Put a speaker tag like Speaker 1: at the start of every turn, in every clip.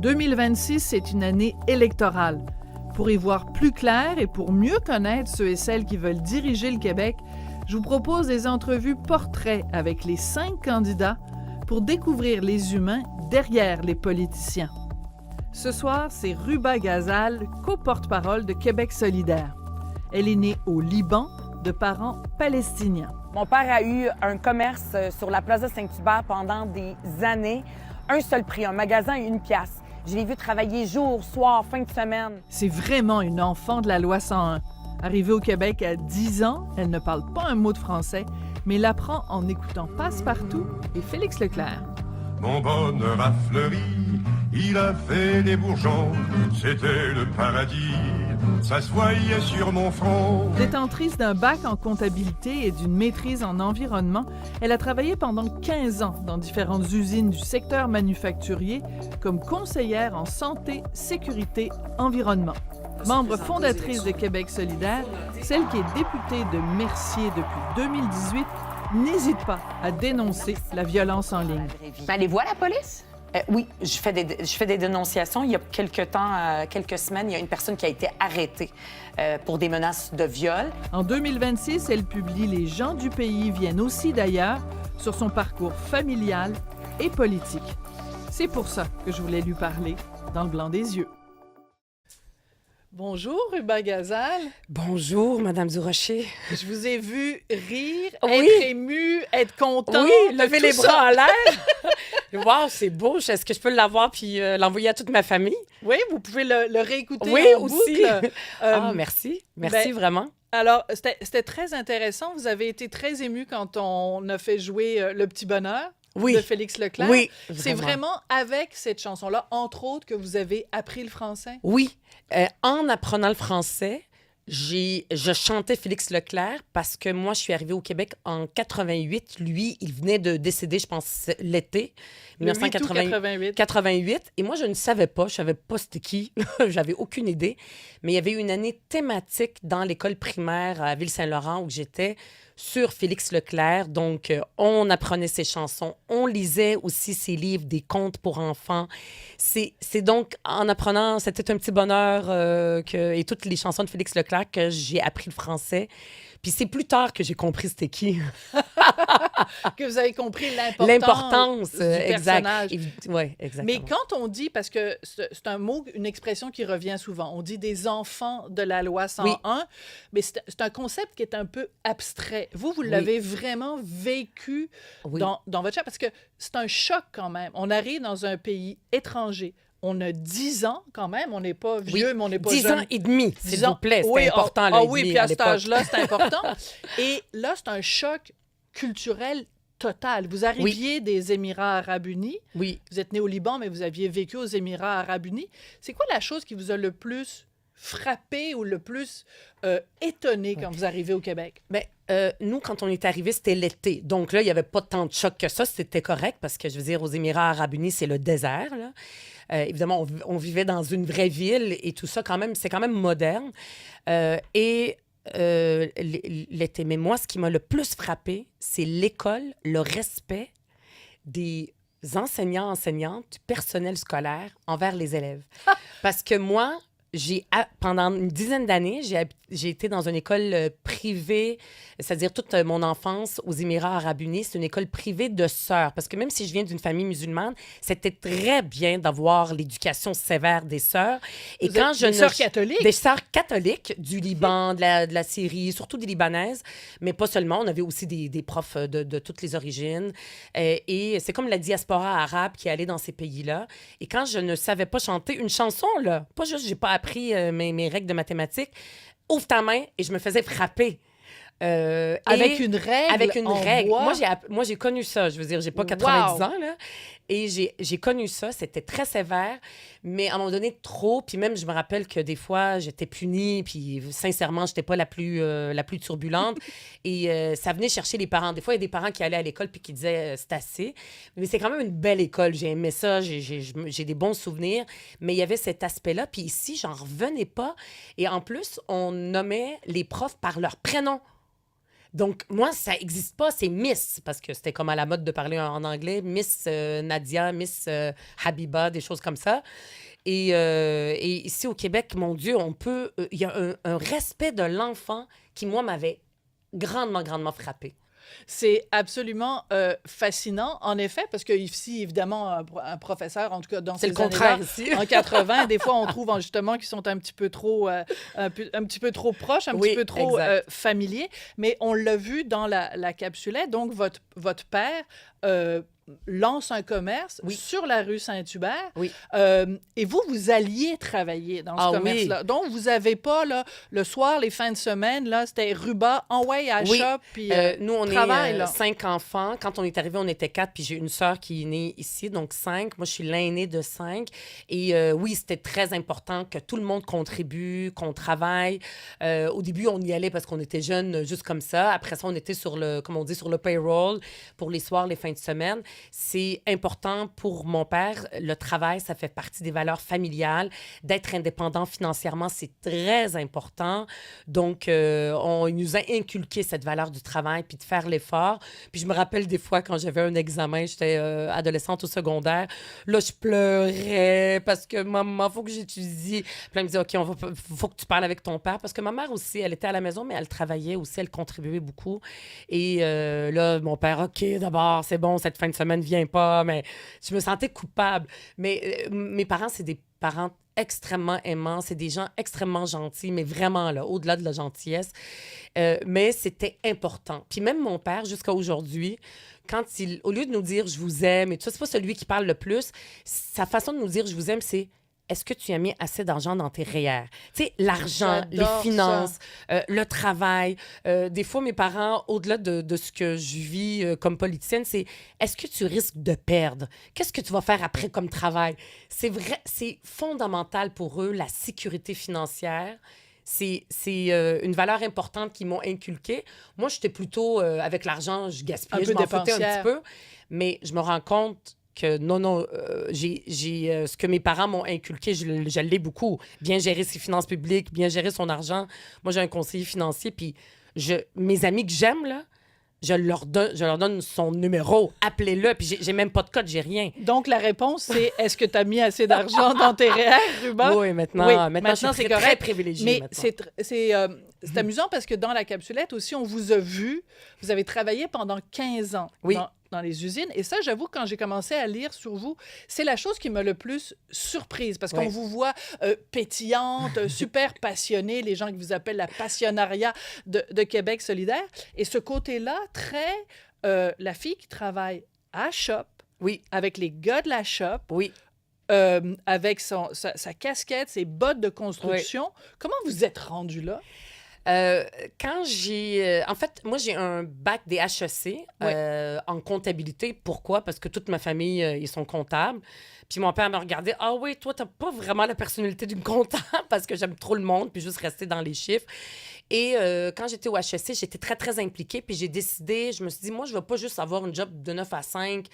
Speaker 1: 2026, c'est une année électorale. Pour y voir plus clair et pour mieux connaître ceux et celles qui veulent diriger le Québec, je vous propose des entrevues portraits avec les 5 candidats pour découvrir les humains derrière les politiciens. Ce soir, c'est Ruba Ghazal, co-porte-parole de Québec solidaire. Elle est née au Liban de parents palestiniens.
Speaker 2: Mon père a eu un commerce sur la Plaza Saint-Hubert pendant des années. Un seul prix, un magasin à 1 piastre. Je l'ai vu travailler jour, soir, fin de semaine.
Speaker 1: C'est vraiment une enfant de la loi 101. Arrivée au Québec à 10 ans, elle ne parle pas un mot de français, mais l'apprend en écoutant Passe-Partout et Félix Leclerc.
Speaker 3: Mon bonheur a fleuri, il a fait des bourgeons, c'était le paradis, ça se voyait sur mon front.
Speaker 1: Détentrice d'un bac en comptabilité et d'une maîtrise en environnement, elle a travaillé pendant 15 ans dans différentes usines du secteur manufacturier comme conseillère en santé, sécurité, environnement. Membre fondatrice de Québec solidaire, celle qui est députée de Mercier depuis 2018, n'hésite pas à dénoncer la violence en ligne.
Speaker 2: Allez-vous à la police? Oui, je fais des dénonciations. Il y a quelques semaines, il y a une personne qui a été arrêtée pour des menaces de viol.
Speaker 1: En 2026, elle publie Les gens du pays viennent aussi d'ailleurs sur son parcours familial et politique. C'est pour ça que je voulais lui parler dans le blanc des yeux. Bonjour, Ruba Ghazal.
Speaker 4: Bonjour, Madame Durocher.
Speaker 1: Je vous ai vu rire,
Speaker 4: Oui.
Speaker 1: être émue, être contente.
Speaker 4: Oui, lever les
Speaker 1: tout
Speaker 4: bras
Speaker 1: ça.
Speaker 4: en l'air. Wow, c'est beau. Est-ce que je peux l'avoir puis l'envoyer à toute ma famille?
Speaker 1: Oui, vous pouvez le réécouter
Speaker 4: Oui,
Speaker 1: en
Speaker 4: aussi.
Speaker 1: boucle.
Speaker 4: Merci. Merci
Speaker 1: ben,
Speaker 4: vraiment.
Speaker 1: Alors, c'était très intéressant. Vous avez été très ému quand on a fait jouer Le Petit Bonheur
Speaker 4: Oui.
Speaker 1: de Félix Leclerc.
Speaker 4: Oui,
Speaker 1: C'est vraiment avec cette chanson-là, entre autres, que vous avez appris le français?
Speaker 4: Oui. En apprenant le français, je chantais Félix Leclerc parce que moi, je suis arrivée au Québec en 88. Lui, il venait de décéder, je pense, l'été.
Speaker 1: Le 8 août 88.
Speaker 4: 88. Et moi, je ne savais pas. Je savais pas c'était qui. J'avais aucune idée. Mais il y avait eu une année thématique dans l'école primaire à Ville-Saint-Laurent où j'étais sur Félix Leclerc. Donc, on apprenait ses chansons. On lisait aussi ses livres, des contes pour enfants. C'est donc en apprenant, c'était un petit bonheur et toutes les chansons de Félix Leclerc que j'ai appris le français. Puis c'est plus tard que j'ai compris c'était qui.
Speaker 1: Que vous avez compris
Speaker 4: L'importance
Speaker 1: du personnage.
Speaker 4: Oui, exactement.
Speaker 1: Mais quand on dit, parce que c'est un mot, une expression qui revient souvent, on dit des enfants de la loi 101, mais c'est un concept qui est un peu abstrait. Vous l'avez vraiment vécu dans votre chair, parce que c'est un choc quand même. On arrive dans un pays étranger. On a 10 ans quand même, on n'est pas vieux, mais on n'est pas
Speaker 4: 10
Speaker 1: jeune.
Speaker 4: 10 ans et demi, s'il
Speaker 1: 10 ans.
Speaker 4: vous plaît, c'est
Speaker 1: Oui,
Speaker 4: important.
Speaker 1: Oui, puis à cet âge-là, c'est important. Et là, c'est un choc culturel total. Vous arriviez des Émirats arabes unis.
Speaker 4: Oui.
Speaker 1: Vous êtes né au Liban, mais vous aviez vécu aux Émirats arabes unis. C'est quoi la chose qui vous a le plus frappé ou le plus étonné quand vous arrivez au Québec?
Speaker 4: Bien, nous, quand on est arrivé, c'était l'été. Donc là, il n'y avait pas tant de choc que ça. C'était correct parce que, je veux dire, aux Émirats arabes unis, c'est le désert, là. Évidemment, on vivait dans une vraie ville et tout ça, quand même, c'est quand même moderne. L'été. Mais moi, ce qui m'a le plus frappé, c'est l'école, le respect des enseignants, enseignantes, du personnel scolaire envers les élèves. Parce que moi, pendant une dizaine d'années, j'ai été dans une école privée, c'est-à-dire toute mon enfance aux Émirats arabes unis. C'est une école privée de sœurs. Parce que même si je viens d'une famille musulmane, c'était très bien d'avoir l'éducation sévère des sœurs. Et
Speaker 1: des sœurs catholiques? Des
Speaker 4: sœurs catholiques du Liban, de la Syrie, surtout des Libanaises. Mais pas seulement. On avait aussi des profs de toutes les origines. Et c'est comme la diaspora arabe qui allait dans ces pays-là. Et quand je ne savais pas chanter une chanson, là, pas juste, j'ai pas appris mes règles de mathématiques, ouvre ta main et je me faisais frapper.
Speaker 1: Avec une règle.
Speaker 4: Avec une règle.
Speaker 1: Bois.
Speaker 4: Moi, j'ai connu ça. Je veux dire, j'ai pas 90 ans, là. Et j'ai connu ça. C'était très sévère, mais à un moment donné, trop. Puis même, je me rappelle que des fois, j'étais punie, puis sincèrement, j'étais pas la plus turbulente. Et ça venait chercher les parents. Des fois, il y a des parents qui allaient à l'école puis qui disaient c'est assez. Mais c'est quand même une belle école. J'ai aimé ça. J'ai des bons souvenirs. Mais il y avait cet aspect-là. Puis ici, j'en revenais pas. Et en plus, on nommait les profs par leur prénom. Donc, moi, ça n'existe pas, c'est Miss, parce que c'était comme à la mode de parler en anglais, Miss Nadia, Miss Habiba, des choses comme ça. Et ici au Québec, mon Dieu, il y a un respect de l'enfant qui, moi, m'avait grandement, grandement frappée.
Speaker 1: C'est absolument fascinant, en effet, parce que ici, évidemment, un professeur, en tout cas dans
Speaker 4: C'est
Speaker 1: ces
Speaker 4: le contraire
Speaker 1: années-là,
Speaker 4: ici.
Speaker 1: en 80, des fois, on trouve justement qu'ils sont un petit peu trop, un petit peu trop proches, un petit peu trop familiers. Mais on l'a vu dans la capsulette. Donc, votre père lance un commerce sur la rue Saint-Hubert.
Speaker 4: Oui.
Speaker 1: Et vous alliez travailler dans ce commerce-là. Donc, vous n'avez pas, là, le soir, les fins de semaine, là, c'était ruban, en way à shop, puis
Speaker 4: nous, on
Speaker 1: travail,
Speaker 4: est 5 enfants. Quand on est arrivé, on était 4, puis j'ai une sœur qui est née ici, donc 5. Moi, je suis l'aînée de 5. Et oui, c'était très important que tout le monde contribue, qu'on travaille. Au début, on y allait parce qu'on était jeunes, juste comme ça. Après ça, on était sur le payroll pour les soirs, les fins de semaine. C'est important pour mon père. Le travail, ça fait partie des valeurs familiales. D'être indépendant financièrement, c'est très important. Donc, il nous a inculqué cette valeur du travail puis de faire l'effort. Puis je me rappelle des fois, quand j'avais un examen, j'étais adolescente au secondaire, là, je pleurais parce que maman, il faut que j'étudie. Puis là, elle me disait, OK, faut que tu parles avec ton père. Parce que ma mère aussi, elle était à la maison, mais elle travaillait aussi, elle contribuait beaucoup. Et là, mon père, OK, d'abord, c'est bon, cette fin de semaine ne vient pas, mais je me sentais coupable. Mais mes parents, c'est des parents extrêmement aimants, c'est des gens extrêmement gentils, mais vraiment, là, au-delà de la gentillesse. Mais c'était important. Puis même mon père, jusqu'à aujourd'hui, au lieu de nous dire « je vous aime », et tout ça, c'est pas celui qui parle le plus, sa façon de nous dire « je vous aime », c'est est-ce que tu as mis assez d'argent dans tes REER? Tu sais, l'argent, les finances, le travail. Des fois, mes parents, au-delà de ce que je vis comme politicienne, c'est est-ce que tu risques de perdre? Qu'est-ce que tu vas faire après comme travail? C'est vrai, c'est fondamental pour eux, la sécurité financière. C'est une valeur importante qu'ils m'ont inculquée. Moi, j'étais plutôt, avec l'argent, je gaspillais, je m'en foutais un petit peu. Mais je me rends compte que non, ce que mes parents m'ont inculqué, je l'ai beaucoup. Bien gérer ses finances publiques, bien gérer son argent. Moi, j'ai un conseiller financier, puis mes amis que j'aime, là, je leur donne son numéro. Appelez-le, puis j'ai même pas de code, j'ai rien.
Speaker 1: Donc, la réponse, c'est est-ce que tu as mis assez d'argent dans tes REER, Ruben?
Speaker 4: Oui, maintenant je suis très privilégiée.
Speaker 1: Mais c'est amusant parce que dans la capsulette aussi, on vous a vu, vous avez travaillé pendant 15 ans dans les usines. Et ça, j'avoue, quand j'ai commencé à lire sur vous, c'est la chose qui m'a le plus surprise parce qu'on vous voit pétillante, super passionnée, les gens qui vous appellent la passionnariat de Québec solidaire. Et ce côté-là, très la fille qui travaille à shop, avec les gars de la shop, avec sa casquette, ses bottes de construction. Comment vous êtes rendu là?
Speaker 4: Quand en fait, moi, j'ai un bac des HEC en comptabilité. Pourquoi? Parce que toute ma famille, ils sont comptables. Puis mon père me regardait. Ah oui, toi, t'as pas vraiment la personnalité d'une comptable parce que j'aime trop le monde puis juste rester dans les chiffres. Et quand j'étais au HEC, j'étais très, très impliquée. Puis j'ai décidé, je me suis dit, moi, je veux pas juste avoir une job de 9 à 5.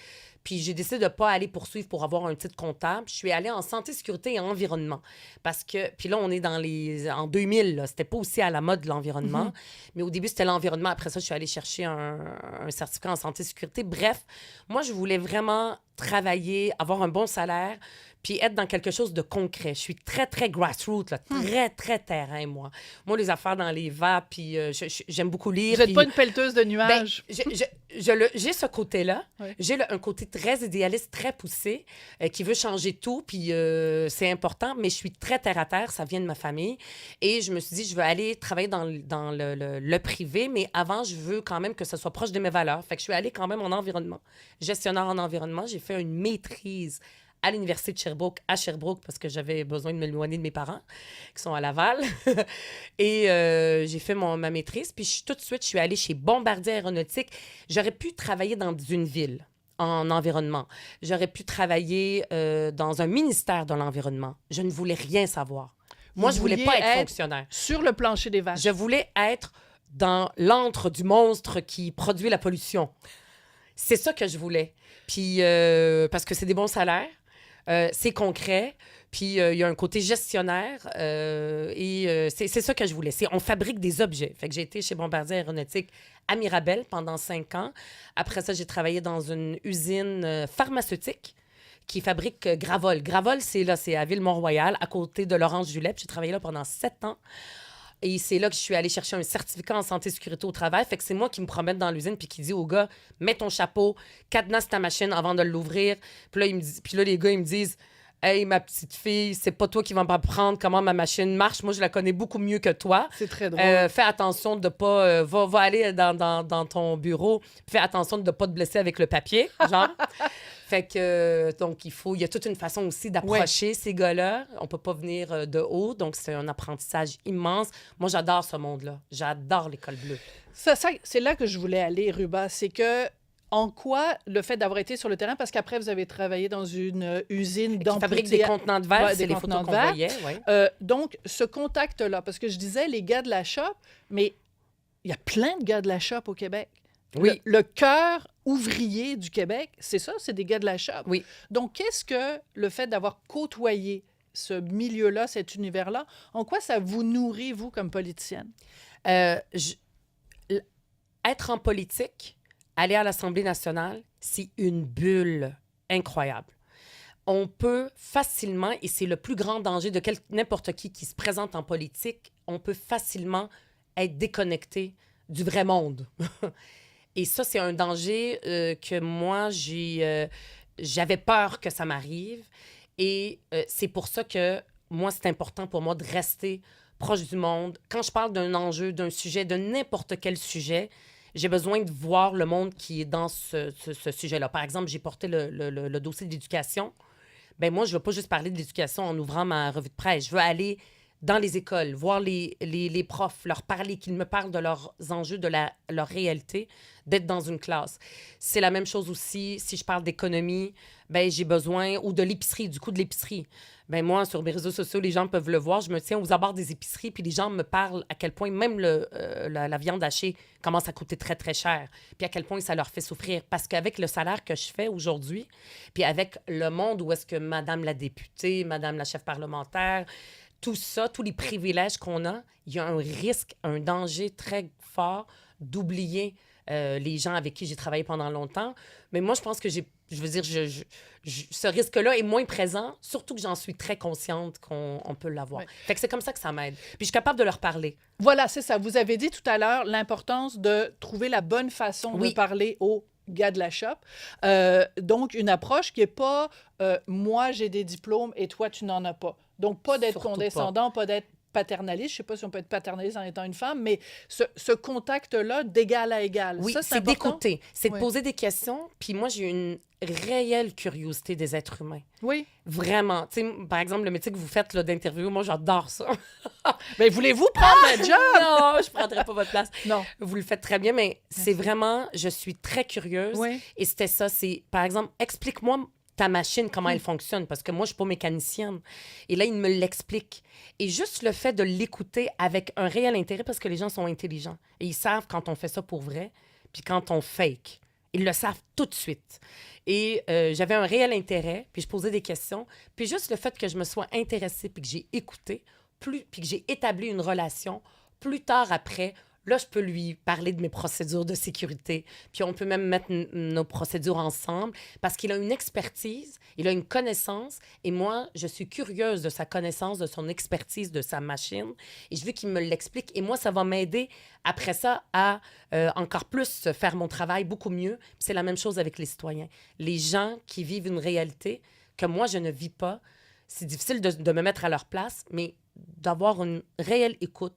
Speaker 4: Puis j'ai décidé de ne pas aller poursuivre pour avoir un titre comptable. Je suis allée en santé, sécurité et environnement. Parce que, puis là, on est en 2000, là. C'était pas aussi à la mode, l'environnement. Mais au début, c'était l'environnement. Après ça, je suis allée chercher un certificat en santé, sécurité. Bref, moi, je voulais vraiment travailler, avoir un bon salaire, puis être dans quelque chose de concret. Je suis très, très grassroots, là, très, très terrain, moi. Moi, les affaires dans les vapes, puis j'aime beaucoup lire.
Speaker 1: Vous n'êtes pas une pelleteuse de nuages?
Speaker 4: J'ai ce côté-là. J'ai un côté très idéaliste, très poussé, qui veut changer tout, puis c'est important, mais je suis très terre-à-terre, ça vient de ma famille. Et je me suis dit, je veux aller travailler dans le privé, mais avant, je veux quand même que ça soit proche de mes valeurs. Fait que je suis allée quand même en environnement. Gestionnaire en environnement, j'ai fait une maîtrise à l'Université de Sherbrooke, parce que j'avais besoin de m'éloigner de mes parents, qui sont à Laval. Et j'ai fait ma maîtrise, puis tout de suite, je suis allée chez Bombardier Aéronautique. J'aurais pu travailler dans une ville en environnement. J'aurais pu travailler dans un ministère de l'environnement. Je ne voulais rien savoir. Moi, je ne voulais pas être fonctionnaire.
Speaker 1: Sur le plancher des vaches.
Speaker 4: Je voulais être dans l'antre du monstre qui produit la pollution. C'est ça que je voulais. Puis, parce que c'est des bons salaires. C'est concret. Puis, il y a un côté gestionnaire c'est ça que je voulais. On fabrique des objets. Fait que j'ai été chez Bombardier Aéronautique à Mirabel pendant 5 ans. Après ça, j'ai travaillé dans une usine pharmaceutique qui fabrique Gravol. Gravol, c'est à Ville-Mont-Royal, à côté de l'Orange-Julep. J'ai travaillé là pendant 7 ans. Et c'est là que je suis allée chercher un certificat en santé et sécurité au travail. Fait que c'est moi qui me promène dans l'usine puis qui dit au gars, mets ton chapeau, cadenasse ta machine avant de l'ouvrir. Puis là, les gars, ils me disent, hey, ma petite fille, c'est pas toi qui vas m'apprendre comment ma machine marche. Moi, je la connais beaucoup mieux que toi.
Speaker 1: C'est très drôle.
Speaker 4: Fais attention de pas... va aller dans ton bureau. Fais attention de ne pas te blesser avec le papier, genre. Fait que, donc, il y a toute une façon aussi d'approcher ces gars-là. On peut pas venir de haut, donc c'est un apprentissage immense. Moi, j'adore ce monde-là. J'adore l'école bleue.
Speaker 1: Ça, c'est là que je voulais aller, Ruba. C'est que, en quoi le fait d'avoir été sur le terrain, parce qu'après, vous avez travaillé dans une usine
Speaker 4: Qui fabrique des contenants de verre, c'est les photos qu'on voyait. Ouais.
Speaker 1: Donc, ce contact-là, parce que je disais, les gars de la shop, mais il y a plein de gars de la shop au Québec.
Speaker 4: Oui.
Speaker 1: Le cœur ouvrier du Québec, c'est ça, c'est des gars de la shop.
Speaker 4: Oui.
Speaker 1: Donc, qu'est-ce que le fait d'avoir côtoyé ce milieu-là, cet univers-là, en quoi ça vous nourrit, vous, comme politicienne?
Speaker 4: Être en politique, aller à l'Assemblée nationale, c'est une bulle incroyable. On peut facilement, et c'est le plus grand danger de n'importe qui se présente en politique, on peut facilement être déconnecté du vrai monde. Et ça, c'est un danger que moi, j'avais peur que ça m'arrive. Et c'est pour ça que moi, c'est important pour moi de rester proche du monde. Quand je parle d'un enjeu, d'un sujet, de n'importe quel sujet, j'ai besoin de voir le monde qui est dans ce sujet-là. Par exemple, j'ai porté le dossier d'éducation. Bien, moi, je ne veux pas juste parler de l'éducation en ouvrant ma revue de presse. Je veux aller dans les écoles, voir les profs, leur parler, qu'ils me parlent de leurs enjeux, de leur réalité, d'être dans une classe. C'est la même chose aussi, si je parle d'économie, ben j'ai besoin, ou de l'épicerie, du coût de l'épicerie. Ben moi, sur mes réseaux sociaux, les gens peuvent le voir, je me tiens aux abords des épiceries, puis les gens me parlent à quel point même la viande hachée commence à coûter très, très cher, puis à quel point ça leur fait souffrir. Parce qu'avec le salaire que je fais aujourd'hui, puis avec le monde où est-ce que Madame la députée, Madame la chef parlementaire, tout ça, tous les privilèges qu'on a, il y a un risque, un danger très fort d'oublier les gens avec qui j'ai travaillé pendant longtemps. Mais moi, je pense que ce risque-là est moins présent, surtout que j'en suis très consciente qu'on peut l'avoir. Ouais. Fait que c'est comme ça que ça m'aide. Puis je suis capable de leur parler.
Speaker 1: Voilà, c'est ça. Vous avez dit tout à l'heure l'importance de trouver la bonne façon de parler aux gars de la shop. Donc, une approche qui n'est pas moi, j'ai des diplômes et toi, tu n'en as pas. Donc, pas d'être condescendant, pas d'être paternaliste. Je ne sais pas si on peut être paternaliste en étant une femme, mais ce contact-là d'égal à égal.
Speaker 4: Oui,
Speaker 1: ça,
Speaker 4: c'est d'écouter, c'est de poser des questions. Puis moi, j'ai une réelle curiosité des êtres humains.
Speaker 1: Oui.
Speaker 4: Vraiment. Tu sais, par exemple, le métier que vous faites là, d'interview, moi, j'adore ça.
Speaker 1: Mais voulez-vous prendre le job?
Speaker 4: Non, je ne prendrai pas votre place.
Speaker 1: Non.
Speaker 4: Vous le faites très bien, mais c'est vraiment, je suis très curieuse.
Speaker 1: Oui.
Speaker 4: Et c'était ça, c'est, par exemple, explique-moi ta machine, comment elle fonctionne, parce que moi, je suis pas mécanicienne. Et là, il me l'explique. Et juste le fait de l'écouter avec un réel intérêt, parce que les gens sont intelligents. Et ils savent quand on fait ça pour vrai, puis quand on fake. Ils le savent tout de suite. Et j'avais un réel intérêt, puis je posais des questions. Puis juste le fait que je me sois intéressée, puis que j'ai écouté, puis que j'ai établi une relation, plus tard après, là, je peux lui parler de mes procédures de sécurité. Puis on peut même mettre nos procédures ensemble parce qu'il a une expertise, il a une connaissance. Et moi, je suis curieuse de sa connaissance, de son expertise, de sa machine. Et je veux qu'il me l'explique. Et moi, ça va m'aider après ça à encore plus faire mon travail beaucoup mieux. Puis c'est la même chose avec les citoyens. Les gens qui vivent une réalité que moi, je ne vis pas, c'est difficile de me mettre à leur place, mais d'avoir une réelle écoute,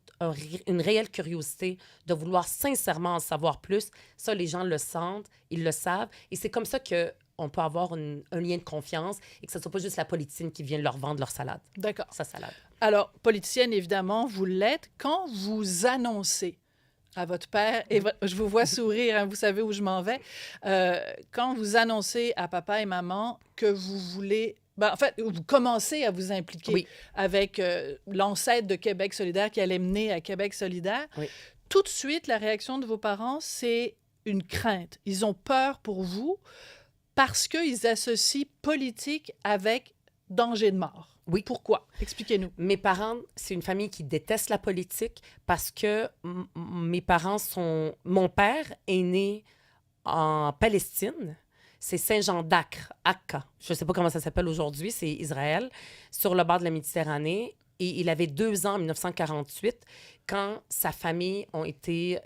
Speaker 4: une réelle curiosité, de vouloir sincèrement en savoir plus. Ça, les gens le sentent, ils le savent. Et c'est comme ça qu'on peut avoir un lien de confiance et que ce ne soit pas juste la politicienne qui vient leur vendre leur salade.
Speaker 1: D'accord.
Speaker 4: Sa salade.
Speaker 1: Alors, politicienne, évidemment, vous l'êtes. Quand vous annoncez à votre père, et je vous vois sourire, hein, vous savez où je m'en vais, quand vous annoncez à papa et maman que vous voulez... Ben, en fait, vous commencez à vous impliquer avec l'ancêtre de Québec solidaire qui allait mener à Québec solidaire.
Speaker 4: Oui.
Speaker 1: Tout de suite, la réaction de vos parents, c'est une crainte. Ils ont peur pour vous parce qu'ils associent politique avec danger de mort.
Speaker 4: Oui.
Speaker 1: Pourquoi? Expliquez-nous.
Speaker 4: Mes parents, c'est une famille qui déteste la politique parce que mes parents sont... Mon père est né en Palestine. C'est Saint-Jean d'Acre, Akka. Je ne sais pas comment ça s'appelle aujourd'hui, c'est Israël, sur le bord de la Méditerranée. Et il avait 2 ans en 1948 quand sa famille ont été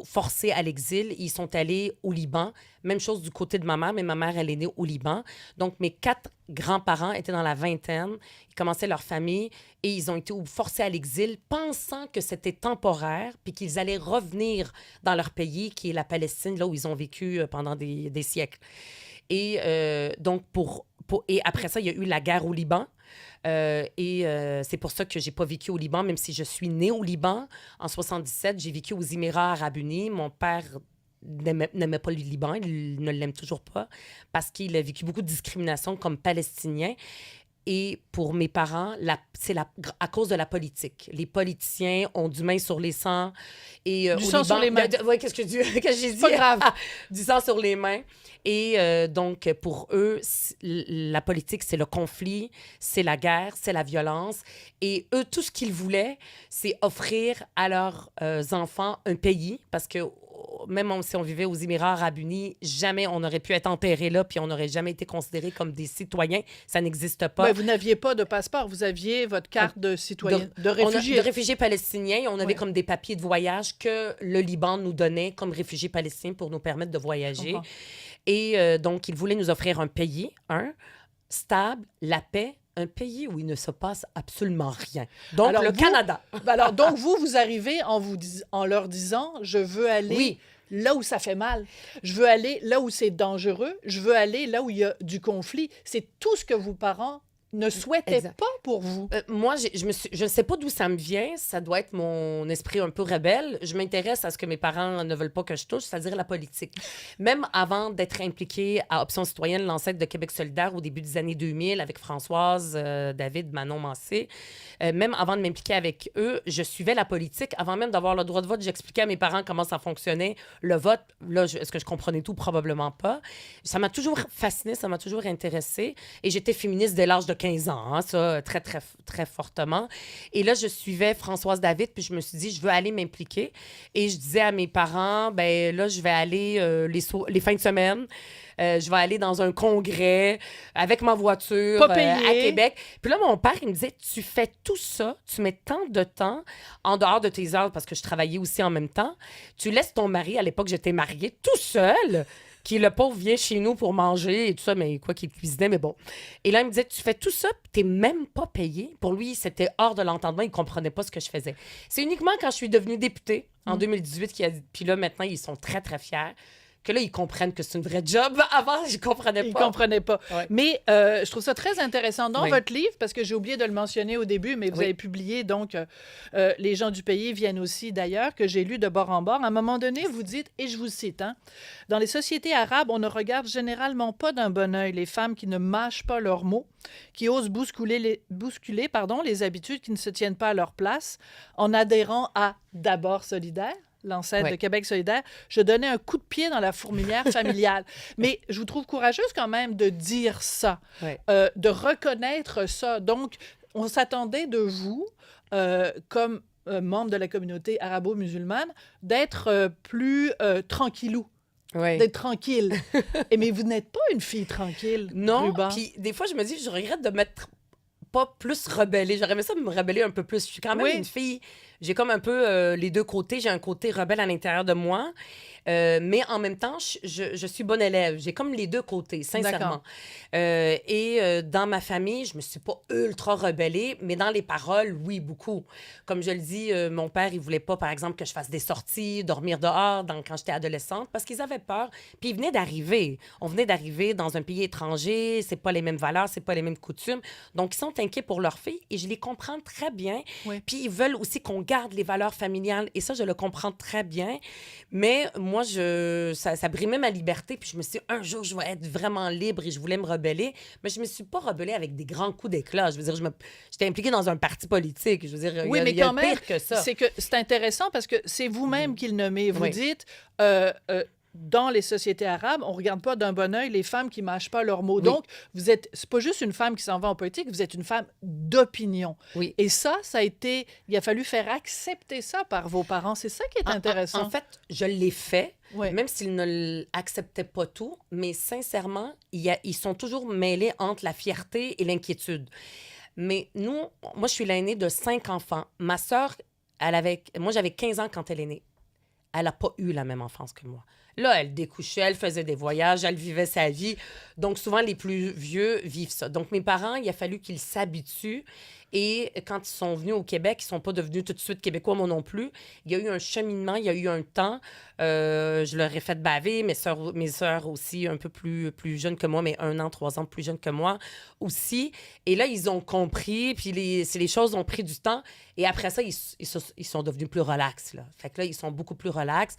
Speaker 4: forcés à l'exil. Ils sont allés au Liban. Même chose du côté de ma mère, mais ma mère, elle est née au Liban. Donc, mes 4 grands-parents étaient dans la vingtaine. Ils commençaient leur famille et ils ont été forcés à l'exil, pensant que c'était temporaire puis qu'ils allaient revenir dans leur pays, qui est la Palestine, là où ils ont vécu pendant des siècles. Et donc, et après ça, il y a eu la guerre au Liban. C'est pour ça que j'ai pas vécu au Liban, même si je suis née au Liban. En 77, j'ai vécu aux Émirats arabes unis. Mon père n'aimait pas le Liban, il ne l'aime toujours pas, parce qu'il a vécu beaucoup de discrimination comme Palestinien. Et pour mes parents, c'est à cause de la politique. Les politiciens ont du main sur les sangs. Et,
Speaker 1: du sang sur les mains.
Speaker 4: Oui, qu'est-ce que j'ai dit?
Speaker 1: Pas grave.
Speaker 4: Du sang sur les mains. Et donc, pour eux, la politique, c'est le conflit, c'est la guerre, c'est la violence. Et eux, tout ce qu'ils voulaient, c'est offrir à leurs enfants un pays, parce que même si on vivait aux Émirats arabes unis, jamais on aurait pu être enterré là, puis on n'aurait jamais été considérés comme des citoyens. Ça n'existe pas.
Speaker 1: Ben, vous n'aviez pas de passeport, vous aviez votre carte de citoyen, de réfugié.
Speaker 4: De réfugiés palestiniens. On avait comme des papiers de voyage que le Liban nous donnait comme réfugiés palestiniens pour nous permettre de voyager. Et donc, ils voulaient nous offrir un pays, stable, la paix, un pays où il ne se passe absolument rien. Donc, alors, le Canada.
Speaker 1: Alors, donc, vous arrivez en leur disant, je veux aller là où ça fait mal. Je veux aller là où c'est dangereux. Je veux aller là où il y a du conflit. C'est tout ce que vos parents ne souhaitaient pas pour vous.
Speaker 4: Moi, je ne sais pas d'où ça me vient. Ça doit être mon esprit un peu rebelle. Je m'intéresse à ce que mes parents ne veulent pas que je touche, c'est-à-dire la politique. Même avant d'être impliquée à Option citoyenne, l'ancêtre de Québec solidaire au début des années 2000, avec Françoise, David, Manon Mancé, même avant de m'impliquer avec eux, je suivais la politique. Avant même d'avoir le droit de vote, j'expliquais à mes parents comment ça fonctionnait. Le vote, là, est-ce que je comprenais tout? Probablement pas. Ça m'a toujours fascinée, ça m'a toujours intéressée. Et j'étais féministe dès l'âge de 15 ans, hein, ça, très, très, très fortement. Et là, je suivais Françoise David, puis je me suis dit, je veux aller m'impliquer. Et je disais à mes parents, ben là, je vais aller les fins de semaine. Je vais aller dans un congrès avec ma voiture à Québec. Puis là, mon père, il me disait, tu fais tout ça, tu mets tant de temps en dehors de tes heures, parce que je travaillais aussi en même temps. Tu laisses ton mari, à l'époque, j'étais mariée, tout seul, qui, le pauvre, vient chez nous pour manger et tout ça, mais quoi qu'il cuisinait, mais bon. Et là, il me disait, tu fais tout ça, puis t'es même pas payé. Pour lui, c'était hors de l'entendement, il comprenait pas ce que je faisais. C'est uniquement quand je suis devenue députée, en 2018, qu'il a dit, puis là, maintenant, ils sont très, très fiers, que là, ils comprennent que c'est une vraie job. Avant, je comprenais pas.
Speaker 1: Ils comprenaient pas. Ouais. Mais je trouve ça très intéressant. Dans votre livre, parce que j'ai oublié de le mentionner au début, mais vous avez publié, donc, Les gens du pays viennent aussi d'ailleurs, que j'ai lu de bord en bord. À un moment donné, vous dites, et je vous cite, dans les sociétés arabes, on ne regarde généralement pas d'un bon œil les femmes qui ne mâchent pas leurs mots, qui osent bousculer les habitudes, qui ne se tiennent pas à leur place, en adhérant à D'abord solidaire, l'ancêtre de Québec solidaire, je donnais un coup de pied dans la fourmilière familiale. Mais je vous trouve courageuse quand même de dire ça, de reconnaître ça. Donc, on s'attendait de vous, comme membre de la communauté arabo-musulmane, d'être plus tranquillou. D'être tranquille. Mais vous n'êtes pas une fille tranquille.
Speaker 4: Non, puis des fois, je me dis, je regrette de m'être pas plus rebellée. J'aurais aimé ça me rebeller un peu plus. Je suis quand même une fille... J'ai comme un peu les deux côtés. J'ai un côté rebelle à l'intérieur de moi, mais en même temps, je suis bonne élève. J'ai comme les deux côtés, sincèrement. Dans ma famille, je me suis pas ultra rebellée, mais dans les paroles, oui, beaucoup. Comme je le dis, mon père, il voulait pas, par exemple, que je fasse des sorties, dormir dehors quand j'étais adolescente, parce qu'ils avaient peur. Puis ils venaient d'arriver. On venait d'arriver dans un pays étranger, c'est pas les mêmes valeurs, c'est pas les mêmes coutumes. Donc, ils sont inquiets pour leur fille, et je les comprends très bien. Puis ils veulent aussi qu'on garde les valeurs familiales. Et ça, je le comprends très bien. Mais moi, ça brimait ma liberté. Puis je me suis dit, un jour, je vais être vraiment libre et je voulais me rebeller. Mais je me suis pas rebellée avec des grands coups d'éclat. Je veux dire, j'étais impliquée dans un parti politique. Je veux dire, il y a pire que ça.
Speaker 1: C'est intéressant parce que c'est vous-même qui le nommez. Vous dites... dans les sociétés arabes, on ne regarde pas d'un bon œil les femmes qui ne mâchent pas leurs mots.
Speaker 4: Oui.
Speaker 1: Donc, c'est pas juste une femme qui s'en va en politique, vous êtes une femme d'opinion.
Speaker 4: Oui.
Speaker 1: Et ça a été... Il a fallu faire accepter ça par vos parents. C'est ça qui est intéressant.
Speaker 4: En fait, je l'ai fait,
Speaker 1: Ouais.
Speaker 4: même s'ils ne l'acceptaient pas tout, mais sincèrement, ils sont toujours mêlés entre la fierté et l'inquiétude. Mais moi, je suis l'aînée de 5 enfants. Ma sœur, moi, j'avais 15 ans quand elle est née. Elle n'a pas eu la même enfance que moi. Là, elle découchait, elle faisait des voyages, elle vivait sa vie. Donc, souvent, les plus vieux vivent ça. Donc, mes parents, il a fallu qu'ils s'habituent. Et quand ils sont venus au Québec, ils ne sont pas devenus tout de suite québécois, moi non plus. Il y a eu un cheminement, il y a eu un temps. Je leur ai fait baver. Mes sœurs aussi, un peu plus jeunes que moi, mais 1 an, 3 ans plus jeunes que moi aussi. Et là, ils ont compris, puis les choses ont pris du temps. Et après ça, ils sont devenus plus relax, là. Fait que là, ils sont beaucoup plus relax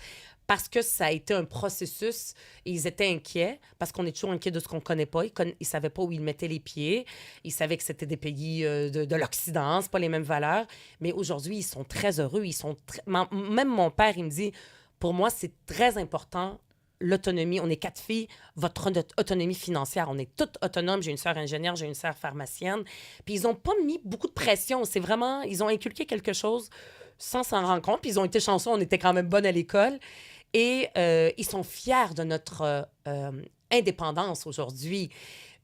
Speaker 4: parce que ça a été un processus et ils étaient inquiets parce qu'on est toujours inquiets de ce qu'on ne connaît pas. Ils ne savaient pas où ils mettaient les pieds. Ils savaient que c'était des pays de l'Occident, c'est pas les mêmes valeurs. Mais aujourd'hui, ils sont très heureux. Même mon père, il me dit, pour moi, c'est très important l'autonomie. On est 4 filles, votre autonomie financière. On est toutes autonomes. J'ai une sœur ingénieure, j'ai une sœur pharmacienne. Puis ils n'ont pas mis beaucoup de pression. C'est vraiment, ils ont inculqué quelque chose sans s'en rendre compte. Puis ils ont été chanceux, on était quand même bonnes à l'école. Et ils sont fiers de notre indépendance aujourd'hui.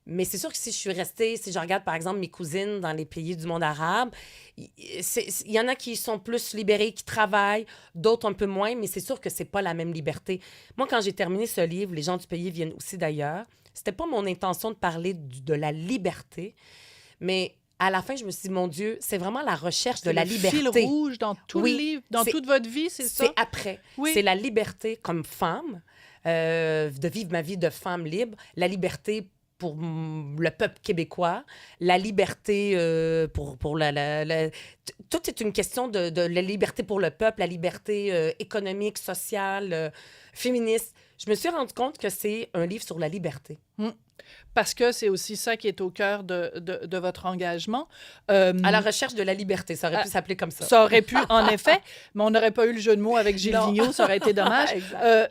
Speaker 4: Mais c'est sûr que si je regarde par exemple mes cousines dans les pays du monde arabe, il y en a qui sont plus libérés, qui travaillent, d'autres un peu moins, mais c'est sûr que c'est pas la même liberté. Moi, quand j'ai terminé ce livre, les gens du pays viennent aussi d'ailleurs, c'était pas mon intention de parler de la liberté, mais à la fin, je me suis dit, mon Dieu, c'est vraiment la recherche de la liberté.
Speaker 1: C'est le fil rouge dans tout le livre, dans toute votre vie, c'est ça?
Speaker 4: C'est après.
Speaker 1: Oui.
Speaker 4: C'est la liberté comme femme, de vivre ma vie de femme libre, la liberté pour le peuple québécois, la liberté pour tout est une question de la liberté pour le peuple, la liberté économique, sociale, féministe. Je me suis rendu compte que c'est un livre sur la liberté.
Speaker 1: Parce que c'est aussi ça qui est au cœur de votre engagement.
Speaker 4: À la recherche de la liberté, ça aurait pu s'appeler comme ça.
Speaker 1: Ça aurait pu, en effet, mais on n'aurait pas eu le jeu de mots avec Gilles Vigneault, ça aurait été dommage.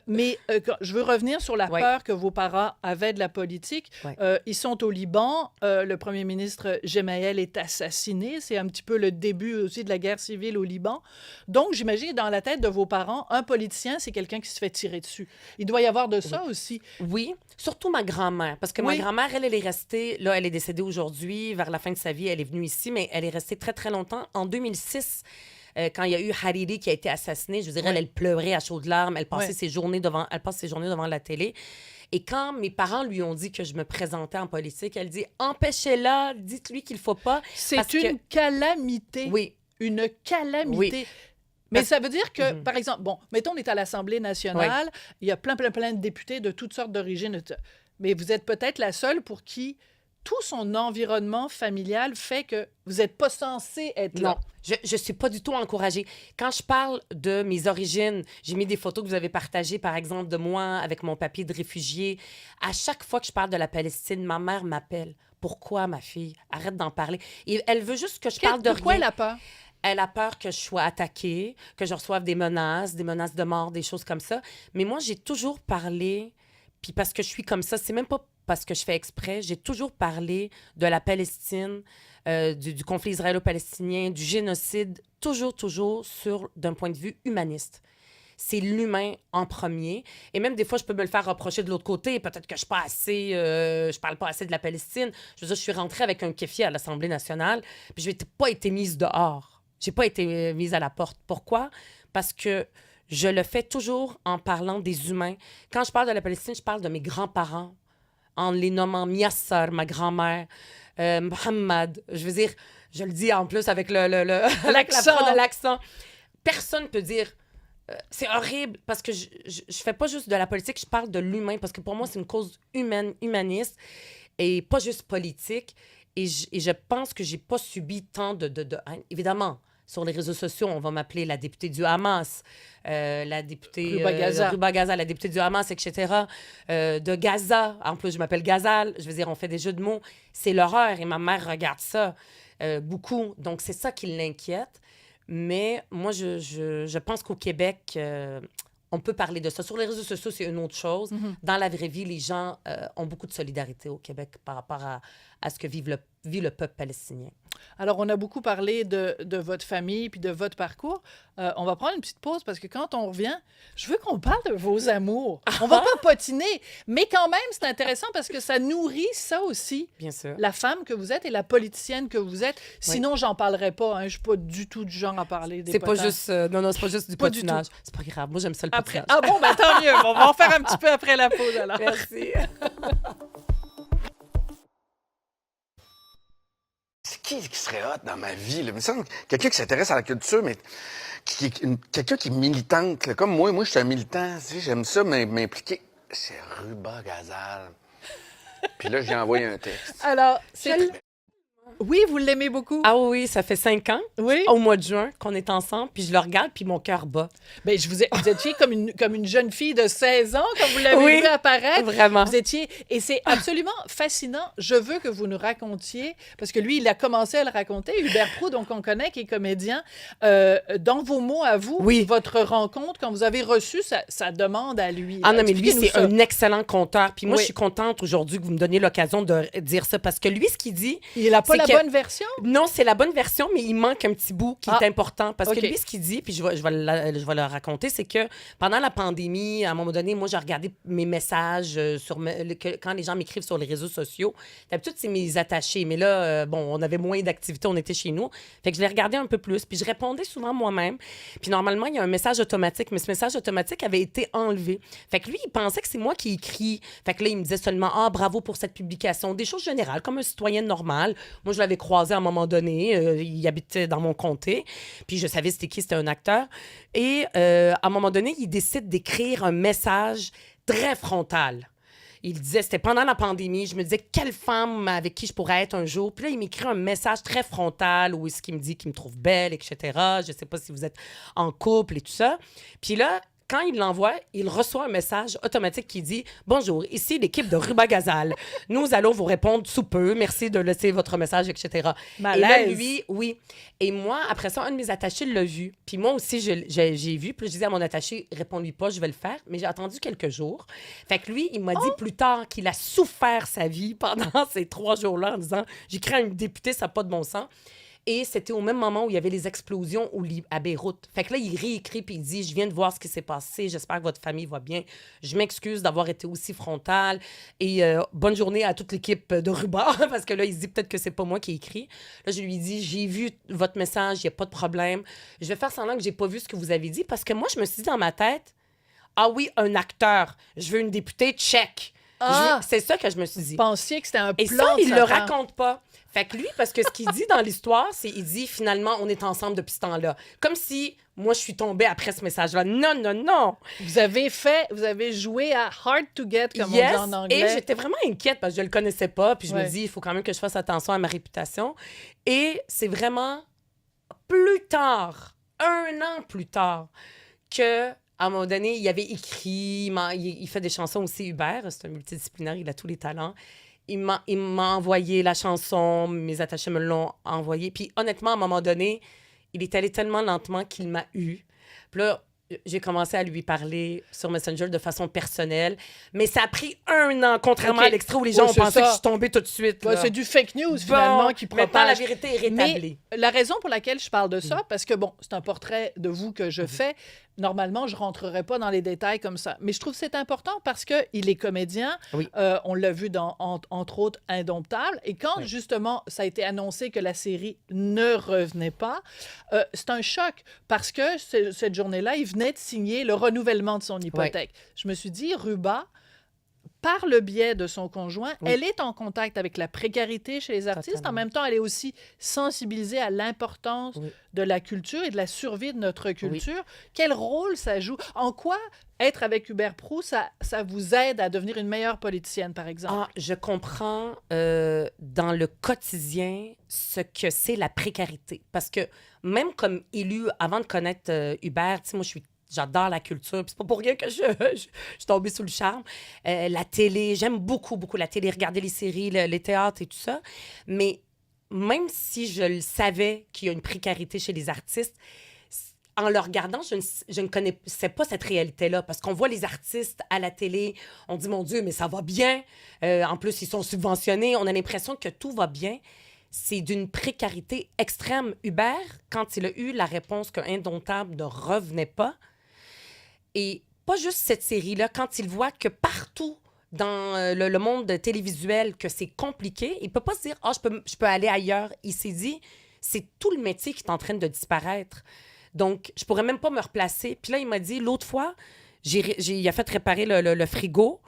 Speaker 1: Mais je veux revenir sur la peur que vos parents avaient de la politique.
Speaker 4: Ouais.
Speaker 1: Ils sont au Liban, le premier ministre Gemayel est assassiné, c'est un petit peu le début aussi de la guerre civile au Liban. Donc, j'imagine, dans la tête de vos parents, un politicien, c'est quelqu'un qui se fait tirer dessus. Il doit y avoir de ça aussi.
Speaker 4: Oui, surtout ma grand-mère, parce que ma grand-mère, elle est restée, là, elle est décédée aujourd'hui, vers la fin de sa vie, elle est venue ici, mais elle est restée très, très longtemps. En 2006, quand il y a eu Hariri qui a été assassiné, je dirais, elle pleurait à chaudes larmes, elle passait ses journées devant la télé. Et quand mes parents lui ont dit que je me présentais en politique, elle dit « Empêchez-la, dites-lui qu'il ne faut pas. »
Speaker 1: C'est une calamité.
Speaker 4: Oui.
Speaker 1: Une calamité.
Speaker 4: Oui.
Speaker 1: Mais ça veut dire que, par exemple, bon, mettons, on est à l'Assemblée nationale, il y a plein de députés de toutes sortes d'origines, mais vous êtes peut-être la seule pour qui tout son environnement familial fait que vous n'êtes pas censé être là.
Speaker 4: Non, je ne suis pas du tout encouragée. Quand je parle de mes origines, j'ai mis des photos que vous avez partagées, par exemple, de moi avec mon papier de réfugié. À chaque fois que je parle de la Palestine, ma mère m'appelle. Pourquoi, ma fille? Arrête d'en parler. Et elle veut juste que je parle de rien.
Speaker 1: Pourquoi elle a peur?
Speaker 4: Elle a peur que je sois attaquée, que je reçoive des menaces de mort, des choses comme ça. Mais moi, j'ai toujours parlé, puis parce que je suis comme ça, c'est même pas parce que je fais exprès, j'ai toujours parlé de la Palestine, du conflit israélo-palestinien, du génocide, toujours d'un point de vue humaniste. C'est l'humain en premier. Et même des fois, je peux me le faire reprocher de l'autre côté. Peut-être que je parle pas assez de la Palestine. Je veux dire, je suis rentrée avec un kéfier à l'Assemblée nationale, puis je n'ai pas été mise dehors. J'ai pas été mise à la porte. Pourquoi? Parce que je le fais toujours en parlant des humains. Quand je parle de la Palestine, je parle de mes grands-parents, en les nommant Miassar, ma grand-mère, Mohamed. Je veux dire, je le dis en plus avec l'accent. Personne ne peut dire... c'est horrible parce que je fais pas juste de la politique, je parle de l'humain parce que pour moi, c'est une cause humaniste et pas juste politique. Et je pense que j'ai pas subi tant de haine. Évidemment, sur les réseaux sociaux, on va m'appeler la députée du Hamas, la députée Ruba Gaza, la députée du Hamas, etc. De Gaza, en plus, je m'appelle Gazal. Je veux dire, on fait des jeux de mots. C'est l'horreur et ma mère regarde ça beaucoup. Donc, c'est ça qui l'inquiète. Mais moi, je pense qu'au Québec, on peut parler de ça. Sur les réseaux sociaux, c'est une autre chose. Dans la vraie vie, les gens ont beaucoup de solidarité au Québec par rapport à ce que vit le peuple palestinien.
Speaker 1: Alors, on a beaucoup parlé de votre famille puis de votre parcours. On va prendre une petite pause parce que quand on revient, je veux qu'on parle de vos amours. On va pas potiner, mais quand même, c'est intéressant parce que ça nourrit ça aussi.
Speaker 4: Bien sûr.
Speaker 1: La femme que vous êtes et la politicienne que vous êtes. Sinon, j'en parlerais pas. Hein. Je suis pas du tout du genre à parler des
Speaker 4: C'est pas
Speaker 1: potins.
Speaker 4: juste... non, c'est pas juste du
Speaker 1: Pas du
Speaker 4: potinage. C'est pas grave. Moi, j'aime ça, le
Speaker 1: Après.
Speaker 4: potinage.
Speaker 1: Ah bon, ben tant mieux. On va en faire un petit peu après la pause, alors.
Speaker 4: Merci.
Speaker 5: C'est qui serait hot dans ma vie? Là? Il me semble quelqu'un qui s'intéresse à la culture, mais quelqu'un qui est militante. Là. Comme moi, je suis un militant. Tu sais, j'aime ça m'impliquer. C'est Ruba Gazal. Puis là, j'ai envoyé un texte.
Speaker 1: Alors, c'est... Oui, vous l'aimez beaucoup?
Speaker 4: Ah oui, ça fait 5 ans,
Speaker 1: Oui?
Speaker 4: au mois de juin, qu'on est ensemble, puis je le regarde, puis mon cœur bat.
Speaker 1: Bien, vous étiez comme une jeune fille de 16 ans quand vous l'avez
Speaker 4: Oui,
Speaker 1: vu apparaître.
Speaker 4: vraiment.
Speaker 1: Vous étiez... Et c'est absolument fascinant. Je veux que vous nous racontiez, parce que lui, il a commencé à le raconter, Hubert Proulx, donc on connaît, qui est comédien. Dans vos mots à vous,
Speaker 4: Oui.
Speaker 1: votre rencontre, quand vous avez reçu sa demande à lui.
Speaker 4: Ah non, mais lui,
Speaker 1: Expliquez-nous
Speaker 4: c'est
Speaker 1: ça.
Speaker 4: un excellent conteur. Puis moi,
Speaker 1: Oui.
Speaker 4: je suis contente aujourd'hui que vous me donniez l'occasion de dire ça, parce que lui, ce qu'il dit...
Speaker 1: Il n'a pas
Speaker 4: c'est
Speaker 1: la
Speaker 4: que-
Speaker 1: bonne version?
Speaker 4: Non, c'est la bonne version, mais il manque un petit bout qui est important. Parce
Speaker 1: OK.
Speaker 4: que lui, ce qu'il dit, puis je vais le raconter, c'est que pendant la pandémie, à un moment donné, moi, j'ai regardé mes messages quand les gens m'écrivent sur les réseaux sociaux. D'habitude, c'est mes attachés. Mais là, on avait moins d'activités, on était chez nous. Fait que je les regardais un peu plus. Puis je répondais souvent moi-même. Puis normalement, il y a un message automatique, mais ce message automatique avait été enlevé. Fait que lui, il pensait que c'est moi qui écris. Fait que là, il me disait seulement « Ah, bravo pour cette publication ». Des choses générales, comme un citoyen normal. Moi, je l'avais croisé à un moment donné. Il habitait dans mon comté. Puis je savais c'était un acteur. Et à un moment donné, il décide d'écrire un message très frontal. Il disait, c'était pendant la pandémie, je me disais, quelle femme avec qui je pourrais être un jour? Puis là, il m'écrit un message très frontal où est-ce qu'il me dit qu'il me trouve belle, etc. Je sais pas si vous êtes en couple et tout ça. Puis là, quand il l'envoie, il reçoit un message automatique qui dit « Bonjour, ici l'équipe de Ruba Gazal. Nous allons vous répondre sous peu. Merci de laisser votre message, etc. » Et là,
Speaker 1: Malaise.
Speaker 4: lui, oui. Et moi, après ça, un de mes attachés l'a vu. Puis moi aussi, j'ai vu. Puis je disais à mon attaché, réponds-lui pas, je vais le faire. Mais j'ai attendu quelques jours. Fait que lui, il m'a dit plus tard qu'il a souffert sa vie pendant ces 3 jours-là en disant, j'écris à une députée, ça n'a pas de bon sens. Et c'était au même moment où il y avait les explosions à Beyrouth. Fait que là, il réécrit puis il dit « Je viens de voir ce qui s'est passé. J'espère que votre famille va bien. Je m'excuse d'avoir été aussi frontale. Et bonne journée à toute l'équipe de Ruba. » Parce que là, il se dit peut-être que c'est pas moi qui ai écrit. Là, je lui dis « J'ai vu votre message. Il n'y a pas de problème. Je vais faire semblant que j'ai pas vu ce que vous avez dit. » Parce que moi, je me suis dit dans ma tête « Ah oui, un acteur. Je veux une députée. Check. » C'est ça que je me suis dit.
Speaker 1: Vous pensiez que c'était un plan
Speaker 4: Et ça,
Speaker 1: de
Speaker 4: il
Speaker 1: sa
Speaker 4: le
Speaker 1: part.
Speaker 4: raconte pas. Fait que lui, parce que ce qu'il dit dans l'histoire, c'est il dit finalement, on est ensemble depuis ce temps-là. Comme si moi, je suis tombée après ce message-là. Non, non, non.
Speaker 1: Vous avez joué à Hard to Get, comme on dit
Speaker 4: Yes.
Speaker 1: en anglais.
Speaker 4: Et j'étais vraiment inquiète parce que je le connaissais pas. Puis je
Speaker 1: Ouais.
Speaker 4: me dis, il faut quand même que je fasse attention à ma réputation. Et c'est vraiment plus tard, 1 an plus tard, que à un moment donné, il avait écrit, il fait des chansons aussi, Hubert, c'est un multidisciplinaire, il a tous les talents. Il m'a envoyé la chanson, mes attachés me l'ont envoyé. Puis honnêtement, à un moment donné, il est allé tellement lentement qu'il m'a eu. Puis là, j'ai commencé à lui parler sur Messenger de façon personnelle. Mais ça a pris 1 an, contrairement
Speaker 1: OK.
Speaker 4: à l'extrait où les gens
Speaker 1: Oh,
Speaker 4: ont
Speaker 1: c'est
Speaker 4: pensé
Speaker 1: ça.
Speaker 4: que je suis tombée tout de suite.
Speaker 1: Ouais,
Speaker 4: là.
Speaker 1: c'est du fake news, finalement, qui propage.
Speaker 4: Maintenant, la vérité est rétablie.
Speaker 1: Mais la raison pour laquelle je parle de ça, parce que, bon, c'est un portrait de vous que je fais. Normalement, je ne rentrerai pas dans les détails comme ça. Mais je trouve que c'est important parce qu'il est comédien.
Speaker 4: Oui.
Speaker 1: On l'a vu dans, entre autres, Indomptable. Et quand, justement, ça a été annoncé que la série ne revenait pas, c'est un choc parce que cette journée-là, il venait de signer le renouvellement de son hypothèque. Je me suis dit, Ruba, par le biais de son conjoint, elle est en contact avec la précarité chez les artistes.
Speaker 4: Totalement.
Speaker 1: En même temps, elle est aussi sensibilisée à l'importance de la culture et de la survie de notre culture. Quel rôle ça joue? En quoi être avec Hubert Proulx, ça vous aide à devenir une meilleure politicienne, par exemple?
Speaker 4: Ah, je comprends dans le quotidien ce que c'est la précarité. Parce que même comme élu, avant de connaître Hubert, tu sais, moi, j'adore la culture. Puis c'est pas pour rien que je suis tombée sous le charme. La télé, j'aime beaucoup, beaucoup la télé, regarder les séries, les théâtres et tout ça. Mais même si je le savais qu'il y a une précarité chez les artistes, en le regardant, je ne connaissais pas cette réalité-là parce qu'on voit les artistes à la télé, on dit, mon Dieu, mais ça va bien. En plus, ils sont subventionnés. On a l'impression que tout va bien. C'est d'une précarité extrême. Hubert, quand il a eu la réponse que Indomptable ne revenait pas, et pas juste cette série-là, quand il voit que partout dans le monde télévisuel, que c'est compliqué, il peut pas se dire « Ah, je peux aller ailleurs ». Il s'est dit « C'est tout le métier qui est en train de disparaître. Donc, je pourrais même pas me replacer. » Puis là, il m'a dit, l'autre fois, il a fait réparer le frigo,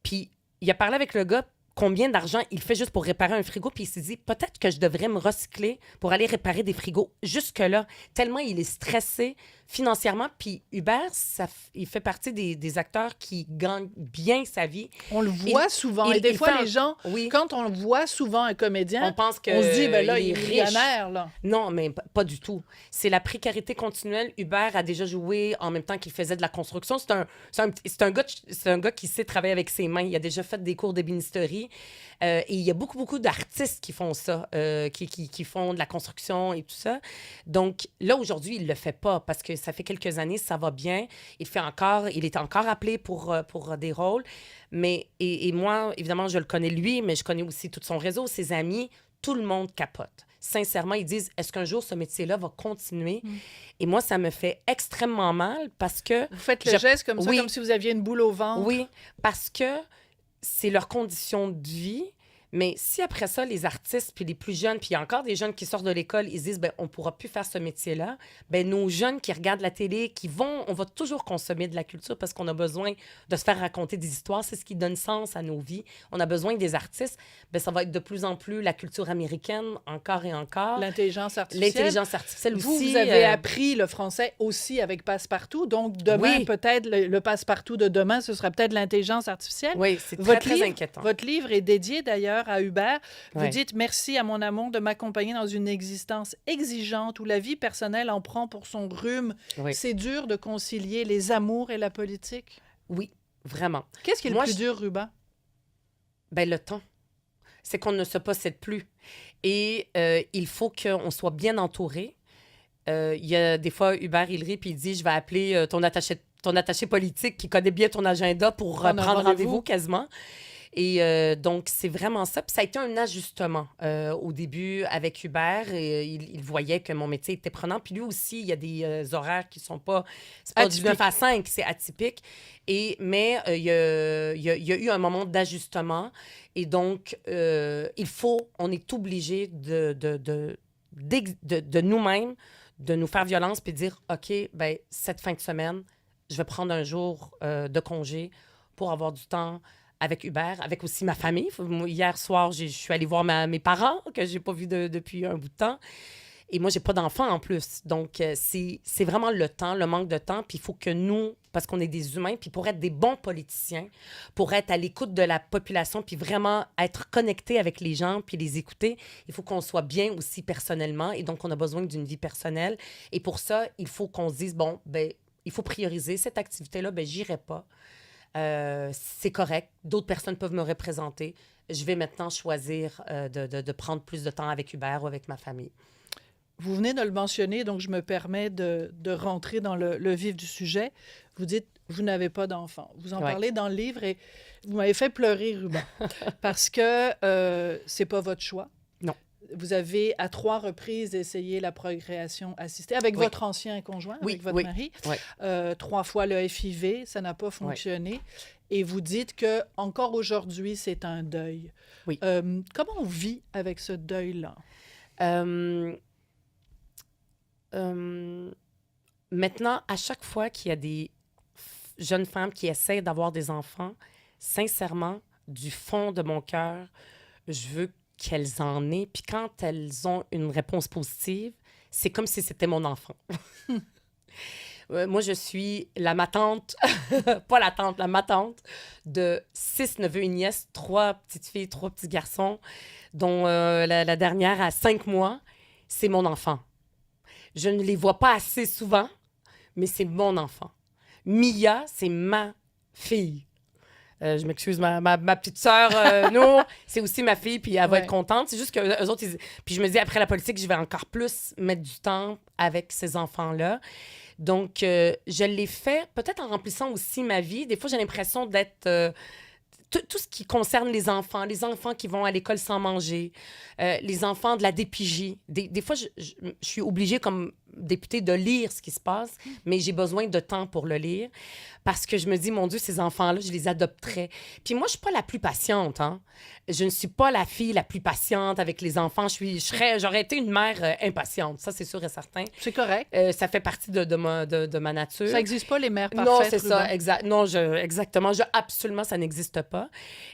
Speaker 4: puis il a parlé avec le gars combien d'argent il fait juste pour réparer un frigo, puis il s'est dit, peut-être que je devrais me recycler pour aller réparer des frigos. Jusque-là, tellement il est stressé financièrement. Puis Hubert, il fait partie des acteurs qui gagnent bien sa vie.
Speaker 1: On le voit souvent. Et des fois, les gens, quand on voit souvent un comédien,
Speaker 4: on pense que
Speaker 1: on se dit, ben là,
Speaker 4: il
Speaker 1: il est
Speaker 4: riche.
Speaker 1: millionnaire, là.
Speaker 4: Non, mais pas du tout. C'est la précarité continuelle. Hubert a déjà joué en même temps qu'il faisait de la construction. C'est un gars qui sait travailler avec ses mains. Il a déjà fait des cours d'ébénisterie. Et il y a beaucoup d'artistes qui font ça, qui font de la construction et tout ça. Donc là, aujourd'hui, il le fait pas parce que ça fait quelques années, ça va bien. Il est encore appelé pour des rôles. Mais, et moi, évidemment, je le connais lui, mais je connais aussi tout son réseau, ses amis. Tout le monde capote. Sincèrement, ils disent, est-ce qu'un jour, ce métier-là va continuer? Et moi, ça me fait extrêmement mal parce que...
Speaker 1: Vous faites le geste comme ça, comme si vous aviez une boule au ventre.
Speaker 4: Oui, parce que c'est leur condition de vie. Mais si après ça, les artistes, puis les plus jeunes, puis il y a encore des jeunes qui sortent de l'école, ils se disent, ben on ne pourra plus faire ce métier-là, ben nos jeunes qui regardent la télé, on va toujours consommer de la culture parce qu'on a besoin de se faire raconter des histoires. C'est ce qui donne sens à nos vies. On a besoin des artistes. Ben ça va être de plus en plus la culture américaine, encore et encore.
Speaker 1: L'intelligence artificielle.
Speaker 4: L'intelligence artificielle aussi.
Speaker 1: Vous avez appris le français aussi avec Passepartout. Donc, demain, peut-être, le Passepartout de demain, ce sera peut-être l'intelligence artificielle.
Speaker 4: Oui, c'est très inquiétant.
Speaker 1: Votre livre est dédié, d'ailleurs, à Hubert. Vous
Speaker 4: Ouais.
Speaker 1: dites « Merci à mon amour de m'accompagner dans une existence exigeante où la vie personnelle en prend pour son rhume.
Speaker 4: Oui.
Speaker 1: C'est dur de concilier les amours et la politique.
Speaker 4: Oui, vraiment. »
Speaker 1: Qu'est-ce qui est le plus dur, Ruba?
Speaker 4: Ben, le temps. C'est qu'on ne se possède plus. Et il faut qu'on soit bien entouré. Il y a des fois, Hubert, il rit puis il dit, je vais appeler ton attaché politique qui connaît bien ton agenda pour prendre rendez-vous quasiment. Et donc, c'est vraiment ça. Puis ça a été un ajustement au début avec Hubert. Et, il voyait que mon métier était prenant. Puis lui aussi, il y a des horaires qui sont pas... C'est pas du 9 à 5, c'est atypique. Mais il y a eu un moment d'ajustement. Et donc, on est obligé de nous-mêmes, de nous faire violence puis de dire, OK, ben cette fin de semaine, je vais prendre un jour de congé pour avoir du temps avec Hubert, avec aussi ma famille. Hier soir, je suis allée voir mes parents, que je n'ai pas vus depuis un bout de temps. Et moi, je n'ai pas d'enfants en plus. Donc, c'est vraiment le temps, le manque de temps. Puis il faut que nous, parce qu'on est des humains, puis pour être des bons politiciens, pour être à l'écoute de la population, puis vraiment être connecté avec les gens, puis les écouter, il faut qu'on soit bien aussi personnellement. Et donc, on a besoin d'une vie personnelle. Et pour ça, il faut qu'on se dise, bon, ben il faut prioriser cette activité-là, ben j'irai pas. C'est correct. D'autres personnes peuvent me représenter. Je vais maintenant choisir de prendre plus de temps avec Hubert ou avec ma famille.
Speaker 1: Vous venez de le mentionner, donc je me permets de rentrer dans le vif du sujet. Vous dites, vous n'avez pas d'enfant. Vous en parlez dans le livre et vous m'avez fait pleurer, Ruba, parce que c'est pas votre choix.
Speaker 4: Non.
Speaker 1: Vous avez, à 3 reprises, essayé la procréation assistée avec votre ancien conjoint, avec votre mari.
Speaker 4: Oui.
Speaker 1: 3 fois le FIV, ça n'a pas fonctionné. Et vous dites que encore aujourd'hui, c'est un deuil.
Speaker 4: Oui.
Speaker 1: Comment on vit avec ce deuil-là?
Speaker 4: Maintenant, à chaque fois qu'il y a des jeunes femmes qui essaient d'avoir des enfants, sincèrement, du fond de mon cœur, je veux qu'elles en aient. Puis quand elles ont une réponse positive, c'est comme si c'était mon enfant. Moi, je suis la matante, pas la tante, la matante de 6 neveux et nièces, 3 petites filles, 3 petits garçons, dont la dernière a 5 mois. C'est mon enfant. Je ne les vois pas assez souvent, mais c'est mon enfant. Mia, c'est ma fille. Je m'excuse, ma petite sœur, non, c'est aussi ma fille, puis elle va être contente. C'est juste qu'eux autres, puis je me dis, après la politique, je vais encore plus mettre du temps avec ces enfants-là. Donc, je l'ai fait peut-être en remplissant aussi ma vie. Des fois, j'ai l'impression d'être... tout ce qui concerne les enfants qui vont à l'école sans manger, les enfants de la DPJ. Des fois, je suis obligée comme députée de lire ce qui se passe, mais j'ai besoin de temps pour le lire parce que je me dis, mon Dieu, ces enfants-là, je les adopterais. Puis moi, je suis pas la plus patiente, hein. Je ne suis pas la fille la plus patiente avec les enfants. J'aurais été une mère impatiente, ça, c'est sûr et certain.
Speaker 1: C'est correct.
Speaker 4: Ça fait partie de ma nature.
Speaker 1: Ça n'existe pas, les mères parfaites.
Speaker 4: Non, c'est ça,
Speaker 1: Ruben.
Speaker 4: exact. Non, exactement. Absolument, ça n'existe pas.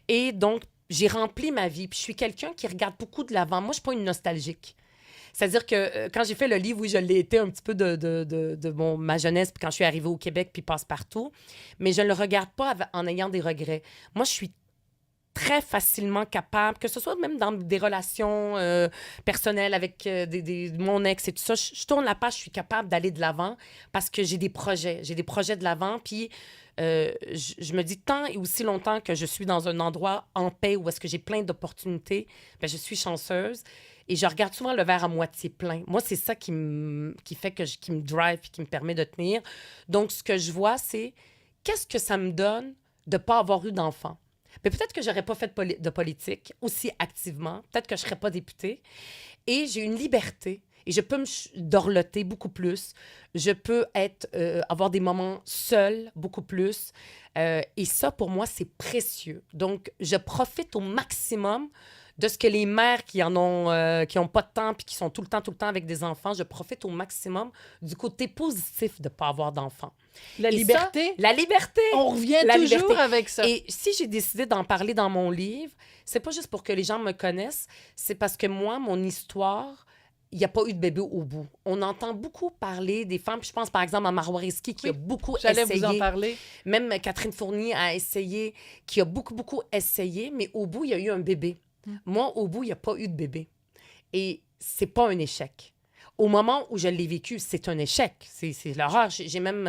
Speaker 4: Et donc, j'ai rempli ma vie. Puis je suis quelqu'un qui regarde beaucoup de l'avant. Moi, je suis pas une nostalgique. C'est-à-dire que quand j'ai fait le livre, oui, je l'ai été un petit peu de ma jeunesse, puis quand je suis arrivée au Québec, puis passe-partout. Mais je ne le regarde pas en ayant des regrets. Moi, je suis très facilement capable, que ce soit même dans des relations personnelles avec mon ex et tout ça, je tourne la page, je suis capable d'aller de l'avant parce que j'ai des projets de l'avant, puis je me dis tant et aussi longtemps que je suis dans un endroit en paix où est-ce que j'ai plein d'opportunités, bien, je suis chanceuse et je regarde souvent le verre à moitié plein. Moi, c'est ça qui fait qui me drive et qui me permet de tenir. Donc, ce que je vois, c'est qu'est-ce que ça me donne de ne pas avoir eu d'enfant? Mais peut-être que j'aurais pas fait de politique aussi activement. Peut-être que je serais pas députée. Et j'ai une liberté. Et je peux me dorloter beaucoup plus. Je peux avoir des moments seuls beaucoup plus. Et ça, pour moi, c'est précieux. Donc, je profite au maximum de ce que les mères qui ont pas de temps puis qui sont tout le temps avec des enfants, je profite au maximum du côté positif de ne pas avoir d'enfants.
Speaker 1: La liberté.
Speaker 4: La liberté.
Speaker 1: On revient toujours avec ça.
Speaker 4: Et si j'ai décidé d'en parler dans mon livre, c'est pas juste pour que les gens me connaissent, c'est parce que moi, mon histoire, il n'y a pas eu de bébé au bout. On entend beaucoup parler des femmes. Puis je pense, par exemple, à Marois Risky, qui a beaucoup essayé.
Speaker 1: J'allais vous en parler.
Speaker 4: Même Catherine Fournier a essayé, qui a beaucoup essayé, mais au bout, il y a eu un bébé. Moi, au bout, il n'y a pas eu de bébé. Et c'est pas un échec. Au moment où je l'ai vécu, c'est un échec. C'est l'horreur. J'ai même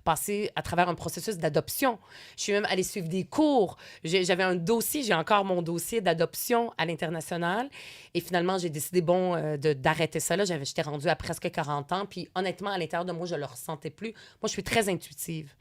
Speaker 4: passé à travers un processus d'adoption. Je suis même allée suivre des cours. J'avais un dossier, j'ai encore mon dossier d'adoption à l'international. Et finalement, j'ai décidé, d'arrêter ça. Là, j'étais rendue à presque 40 ans. Puis honnêtement, à l'intérieur de moi, je ne le ressentais plus. Moi, je suis très intuitive.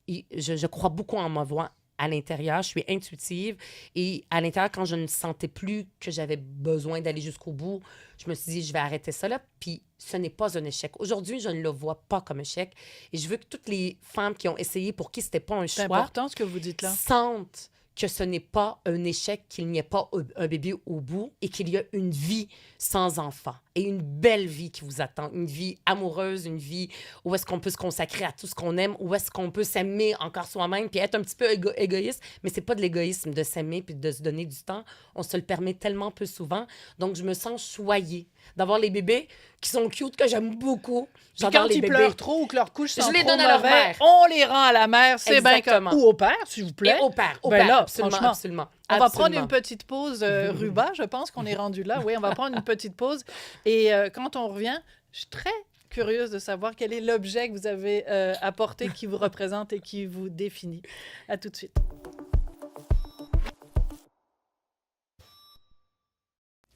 Speaker 4: Et je crois beaucoup en ma voix. À l'intérieur, je suis intuitive. Et à l'intérieur, quand je ne sentais plus que j'avais besoin d'aller jusqu'au bout, je me suis dit, je vais arrêter ça là. Puis ce n'est pas un échec. Aujourd'hui, je ne le vois pas comme échec. Et je veux que toutes les femmes qui ont essayé, pour qui ce n'était pas un choix...
Speaker 1: C'est important ce que vous dites là.
Speaker 4: ...sentent que ce n'est pas un échec, qu'il n'y ait pas un bébé au bout et qu'il y a une vie sans enfant et une belle vie qui vous attend, une vie amoureuse, une vie où est-ce qu'on peut se consacrer à tout ce qu'on aime, où est-ce qu'on peut s'aimer encore soi-même puis être un petit peu égoïste, mais c'est pas de l'égoïsme de s'aimer puis de se donner du temps. On se le permet tellement peu souvent. Donc, je me sens choyée d'avoir les bébés qui sont cute, que j'aime beaucoup.
Speaker 1: Puis quand ils pleurent trop ou que leurs couches sont trop
Speaker 4: les donne à leur
Speaker 1: mauvais,
Speaker 4: mère.
Speaker 1: on les rend à la mère, c'est bien
Speaker 4: Exactement.
Speaker 1: ou au père, s'il vous plaît.
Speaker 4: Et au père,
Speaker 1: Là,
Speaker 4: absolument.
Speaker 1: On va prendre une petite pause, Ruba, je pense qu'on est rendu là. Oui, on va prendre une petite pause. Et quand on revient, je suis très curieuse de savoir quel est l'objet que vous avez apporté qui vous représente et qui vous définit. À tout de suite.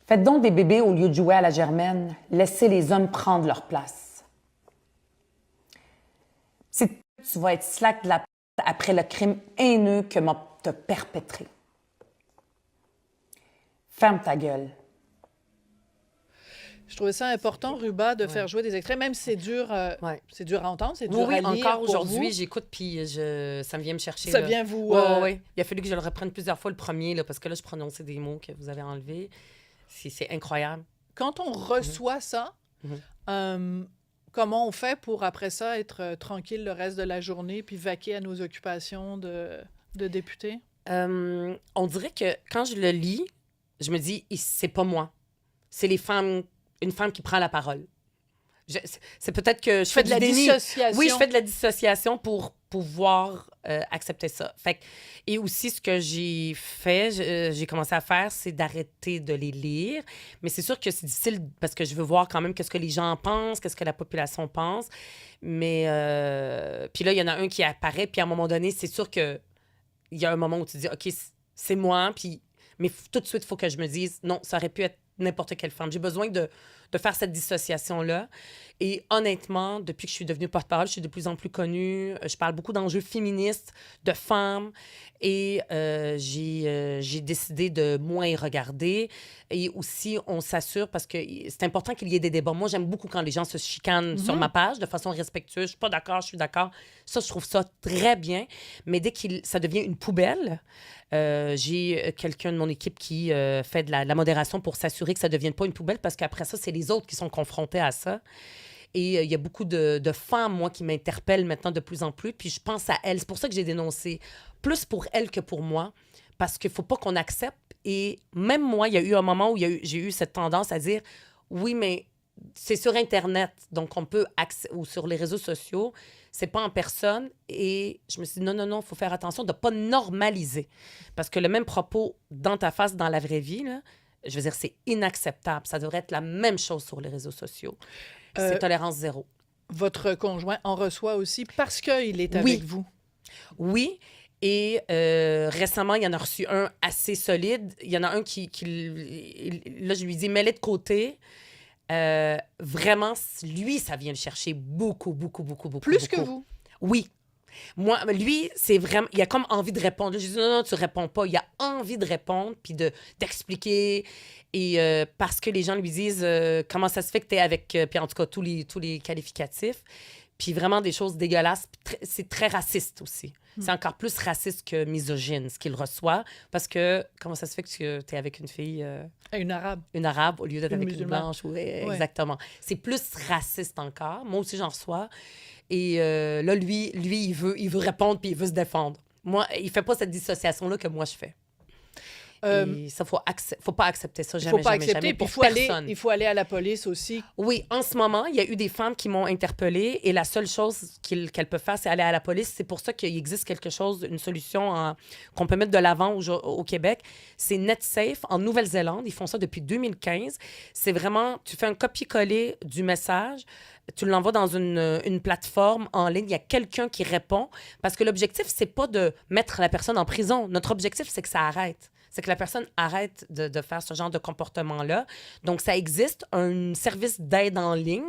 Speaker 6: Faites donc des bébés au lieu de jouer à la germaine. Laissez les hommes prendre leur place. Si tu vas être slack de la p*** après le crime haineux que m'a perpétré. Ferme ta gueule.
Speaker 1: Je trouvais ça important, Ruba, de faire jouer des extraits, même si c'est dur, c'est dur à entendre, c'est dur à lire.
Speaker 4: Encore
Speaker 1: pour
Speaker 4: aujourd'hui,
Speaker 1: vous.
Speaker 4: j'écoute, puis ça me vient me chercher.
Speaker 1: Ça
Speaker 4: là.
Speaker 1: vient vous...
Speaker 4: Oui. Il a fallu que je le reprenne plusieurs fois, le premier, là, parce que là, je prononçais des mots que vous avez enlevés. C'est incroyable.
Speaker 1: Quand on reçoit ça, comment on fait pour, après ça, être tranquille le reste de la journée puis vaquer à nos occupations de députés?
Speaker 4: On dirait que quand je le lis, je me dis, c'est pas moi. C'est une femme qui prend la parole. C'est peut-être que je fais
Speaker 1: de la dissociation.
Speaker 4: Oui, je fais de la dissociation pour pouvoir accepter ça. Et aussi, ce que j'ai fait, j'ai commencé à faire, c'est d'arrêter de les lire. Mais c'est sûr que c'est difficile parce que je veux voir quand même qu'est-ce que les gens pensent, qu'est-ce que la population pense. Mais puis là, il y en a un qui apparaît, puis à un moment donné, c'est sûr que il y a un moment où tu dis, OK, c'est moi, puis... Mais tout de suite, il faut que je me dise, non, ça aurait pu être n'importe quelle femme. J'ai besoin de faire cette dissociation-là. Et honnêtement, depuis que je suis devenue porte-parole, je suis de plus en plus connue. Je parle beaucoup d'enjeux féministes, de femmes. Et j'ai décidé de moins y regarder. Et aussi, on s'assure, parce que c'est important qu'il y ait des débats. Moi, j'aime beaucoup quand les gens se chicanent sur ma page de façon respectueuse. Je suis pas d'accord, je suis d'accord. Ça, je trouve ça très bien. Mais dès que ça devient une poubelle, j'ai quelqu'un de mon équipe qui fait de la modération pour s'assurer que ça ne devienne pas une poubelle, parce qu'après ça, c'est les autres qui sont confrontés à ça. Et il y a beaucoup de femmes, moi, qui m'interpellent maintenant de plus en plus. Puis je pense à elles. C'est pour ça que j'ai dénoncé. Plus pour elles que pour moi. Parce qu'il ne faut pas qu'on accepte. Et même moi, il y a eu un moment où j'ai eu cette tendance à dire oui, mais c'est sur Internet. Donc, on peut ou sur les réseaux sociaux. C'est pas en personne. Et je me suis dit non, il faut faire attention de ne pas normaliser. Parce que le même propos dans ta face, dans la vraie vie, là, je veux dire, c'est inacceptable. Ça devrait être la même chose sur les réseaux sociaux. C'est tolérance zéro.
Speaker 1: Votre conjoint en reçoit aussi parce qu'il est avec vous.
Speaker 4: Oui. Et récemment, il y en a reçu un assez solide. Il y en a un qui là, je lui dis, mets-les de côté. Vraiment, lui, ça vient le chercher beaucoup.
Speaker 1: Plus que vous?
Speaker 4: Oui. Moi, lui, c'est vraiment... Il a comme envie de répondre. Je dis, non, tu réponds pas. Il a envie de répondre puis d'expliquer. Et parce que les gens lui disent comment ça se fait que tu es avec... puis en tout cas, tous les qualificatifs. Puis vraiment des choses dégueulasses. C'est très raciste aussi. C'est encore plus raciste que misogyne, ce qu'il reçoit. Parce que comment ça se fait que tu es avec une fille...
Speaker 1: Une arabe.
Speaker 4: Une arabe au lieu d'être avec
Speaker 1: musulmane.
Speaker 4: une blanche. Exactement. C'est plus raciste encore. Moi aussi, j'en reçois. Et là, lui, il veut répondre puis il veut se défendre. Moi, il fait pas cette dissociation-là que moi, je fais. Et ça, faut pas accepter ça. Jamais,
Speaker 1: faut pas
Speaker 4: jamais,
Speaker 1: accepter.
Speaker 4: jamais.
Speaker 1: Puis
Speaker 4: Pour personne.
Speaker 1: il faut aller à la police aussi.
Speaker 4: Oui, en ce moment, il y a eu des femmes qui m'ont interpellée et la seule chose qu'elles peuvent faire, c'est aller à la police. C'est pour ça qu'il existe quelque chose, une solution qu'on peut mettre de l'avant au Québec. C'est NetSafe en Nouvelle-Zélande. Ils font ça depuis 2015. C'est vraiment, tu fais un copier-coller du message, tu l'envoies dans une plateforme en ligne, il y a quelqu'un qui répond. Parce que l'objectif, c'est pas de mettre la personne en prison. Notre objectif, c'est que ça arrête. C'est que la personne arrête de faire ce genre de comportement-là. Donc, ça existe, un service d'aide en ligne.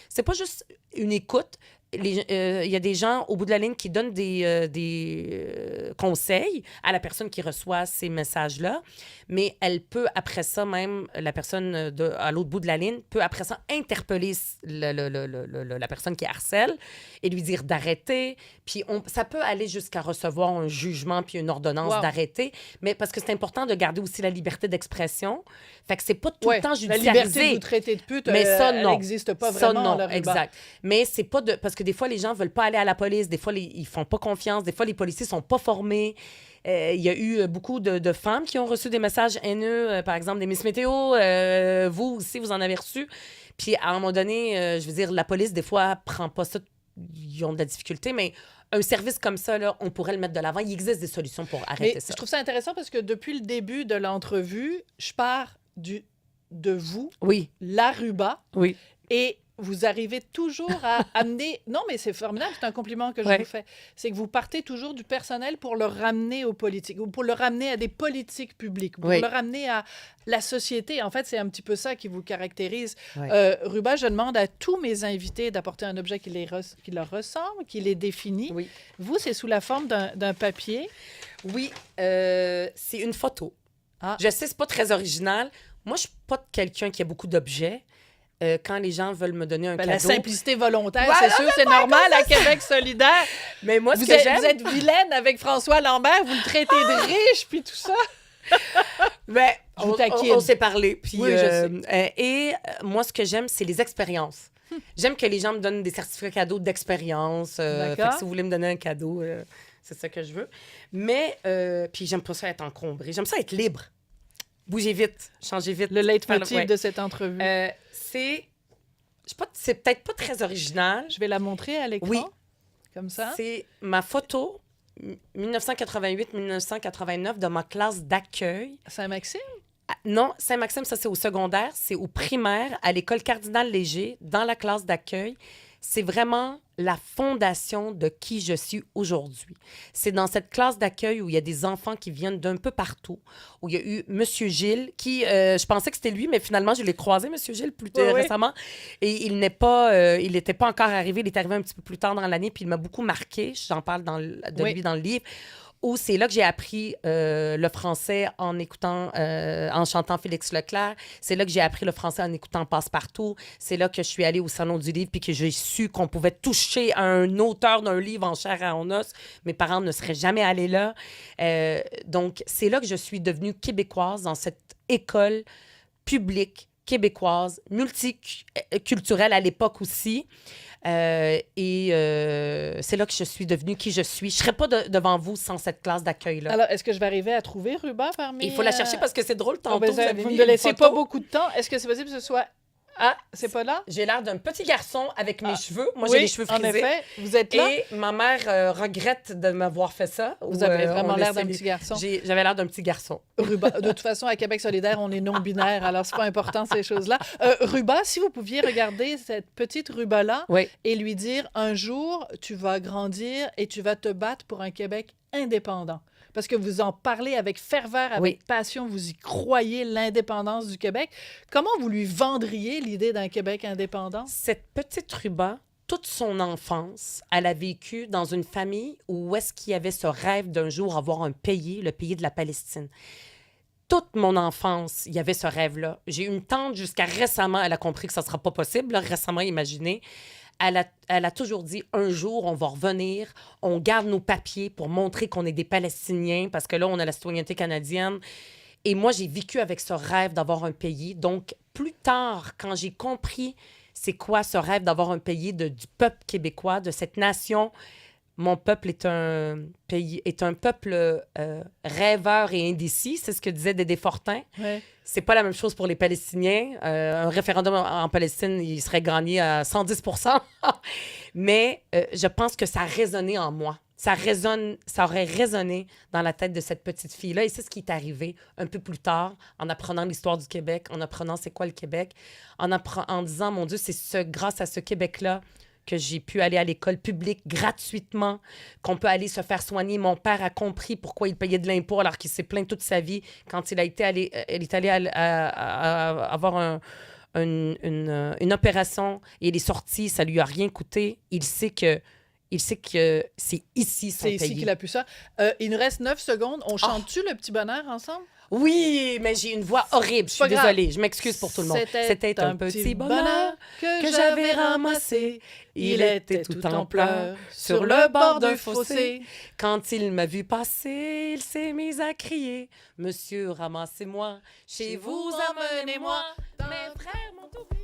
Speaker 4: C'est pas juste une écoute. Il y a des gens au bout de la ligne qui donnent des conseils à la personne qui reçoit ces messages-là, mais elle peut, après ça, même la personne à l'autre bout de la ligne, peut après ça interpeller la personne qui harcèle et lui dire d'arrêter. Puis ça peut aller jusqu'à recevoir un jugement puis une ordonnance d'arrêter, mais parce que c'est important de garder aussi la liberté d'expression. Fait que c'est pas tout le temps judiciarisé.
Speaker 1: La liberté de vous traiter de pute,
Speaker 4: mais ça,
Speaker 1: elle
Speaker 4: non.
Speaker 1: n'existe pas vraiment.
Speaker 4: Ça, non, exact. Mais c'est pas de... Parce que des fois, les gens veulent pas aller à la police. Des fois, ils font pas confiance. Des fois, les policiers sont pas formés. Il y a eu beaucoup de femmes qui ont reçu des messages haineux, par exemple, des Miss Météo. Vous aussi, vous en avez reçu. Puis, à un moment donné, je veux dire, la police, des fois, prend pas ça. Ils ont de la difficulté, mais un service comme ça, là, on pourrait le mettre de l'avant. Il existe des solutions pour arrêter ça.
Speaker 1: Je trouve ça intéressant parce que depuis le début de l'entrevue, je pars de vous, la Ruba, et vous arrivez toujours à amener... Non, mais c'est formidable, c'est un compliment que je vous fais. C'est que vous partez toujours du personnel pour le ramener aux politiques, ou pour le ramener à des politiques publiques, pour le ramener à la société. En fait, c'est un petit peu ça qui vous caractérise. Ruba, je demande à tous mes invités d'apporter un objet qui leur ressemble, qui les définit. Vous, c'est sous la forme d'un papier.
Speaker 4: Oui, c'est une photo. Je sais, c'est pas très original. Moi, je suis pas quelqu'un qui a beaucoup d'objets. Quand les gens veulent me donner un cadeau...
Speaker 1: La simplicité volontaire, c'est sûr, c'est normal à Québec solidaire.
Speaker 4: Mais moi,
Speaker 1: vous êtes vilaine avec François Lambert, vous le traitez de riche, puis tout ça.
Speaker 4: Ben, on s'est parlé. Puis,
Speaker 1: oui, je sais.
Speaker 4: Et moi, ce que j'aime, c'est les expériences. J'aime que les gens me donnent des certificats cadeaux d'expérience. Fait que si vous voulez me donner un cadeau, c'est ça que je veux. Mais, puis j'aime pas ça être encombré. J'aime ça être libre. Bougez vite, changez vite.
Speaker 1: Le leitmotiv de cette entrevue.
Speaker 4: C'est peut-être pas très original.
Speaker 1: Je vais la montrer à l'écran. Oui. Comme ça.
Speaker 4: C'est ma photo 1988-1989 de ma classe d'accueil.
Speaker 1: Saint-Maxime?
Speaker 4: Non, Saint-Maxime, ça, c'est au secondaire. C'est au primaire, à l'école Cardinal-Léger, dans la classe d'accueil. C'est vraiment la fondation de qui je suis aujourd'hui. C'est dans cette classe d'accueil où il y a des enfants qui viennent d'un peu partout, où il y a eu Monsieur Gilles, qui, je pensais que c'était lui, mais finalement, je l'ai croisé, Monsieur Gilles, récemment, et il n'était pas encore arrivé, il est arrivé un petit peu plus tard dans l'année, puis il m'a beaucoup marqué, j'en parle lui dans le livre, où c'est là que j'ai appris le français en écoutant, en chantant Félix Leclerc. C'est là que j'ai appris le français en écoutant Passe-Partout. C'est là que je suis allée au Salon du livre puis que j'ai su qu'on pouvait toucher un auteur d'un livre en chair et en os. Mes parents ne seraient jamais allés là. Donc, c'est là que je suis devenue québécoise dans cette école publique québécoise, multiculturelle à l'époque aussi. C'est là que je suis devenue qui je suis. Je ne serais pas devant vous sans cette classe d'accueil-là.
Speaker 1: Alors, est-ce que je vais arriver à trouver Ruba parmi...
Speaker 4: Il faut la chercher parce que c'est drôle. Tantôt,
Speaker 1: vous ne me laissez pas beaucoup de temps. Est-ce que c'est possible que ce soit... Ah, c'est pas là?
Speaker 4: J'ai l'air d'un petit garçon avec mes cheveux. Moi, j'ai les cheveux frisés.
Speaker 1: En effet, vous êtes là.
Speaker 4: Et ma mère regrette de m'avoir fait ça.
Speaker 1: Vous avez vraiment l'air d'un petit garçon.
Speaker 4: J'avais l'air d'un petit garçon.
Speaker 1: Ruba, de toute façon, à Québec solidaire, on est non-binaire, alors c'est pas important ces choses-là. Ruba, si vous pouviez regarder cette petite Ruba-là et lui dire, un jour, tu vas grandir et tu vas te battre pour un Québec indépendant. Parce que vous en parlez avec ferveur, avec passion, vous y croyez, l'indépendance du Québec. Comment vous lui vendriez l'idée d'un Québec indépendant?
Speaker 4: Cette petite Ruba, toute son enfance, elle a vécu dans une famille où est-ce qu'il y avait ce rêve d'un jour avoir un pays, le pays de la Palestine. Toute mon enfance, il y avait ce rêve-là. J'ai une tante jusqu'à récemment, elle a compris que ça ne sera pas possible, là, récemment, imaginez. Elle a toujours dit, un jour, on va revenir, on garde nos papiers pour montrer qu'on est des Palestiniens, parce que là, on a la citoyenneté canadienne. Et moi, j'ai vécu avec ce rêve d'avoir un pays. Donc, plus tard, quand j'ai compris c'est quoi ce rêve d'avoir un pays du peuple québécois, de cette nation, mon peuple est un peuple rêveur et indécis, c'est ce que disait Dédé Fortin.
Speaker 1: Ouais.
Speaker 4: C'est pas la même chose pour les Palestiniens. Un référendum en Palestine, il serait gagné à 110 %. Mais je pense que ça a résonné en moi. Ça aurait résonné dans la tête de cette petite fille-là. Et c'est ce qui est arrivé un peu plus tard, en apprenant l'histoire du Québec, en apprenant c'est quoi le Québec, en disant, mon Dieu, c'est grâce à ce Québec-là que j'ai pu aller à l'école publique gratuitement, qu'on peut aller se faire soigner. Mon père a compris pourquoi il payait de l'impôt alors qu'il s'est plaint toute sa vie quand il est allé avoir une opération et il est sorti, ça lui a rien coûté. Il sait que c'est ici son pays.
Speaker 1: C'est ici qu'il a pu ça. Il nous reste 9 secondes. On chante-tu le petit bonheur ensemble?
Speaker 4: Oui, mais j'ai une voix horrible. Je suis désolée. Je m'excuse pour tout le monde. C'était un petit bonheur que j'avais ramassé. Il était tout en pleurs sur le bord d'un fossé. Quand il m'a vu passer, il s'est mis à crier. Monsieur, ramassez-moi. Chez vous, emmenez-moi. Mes frères m'ont oublié.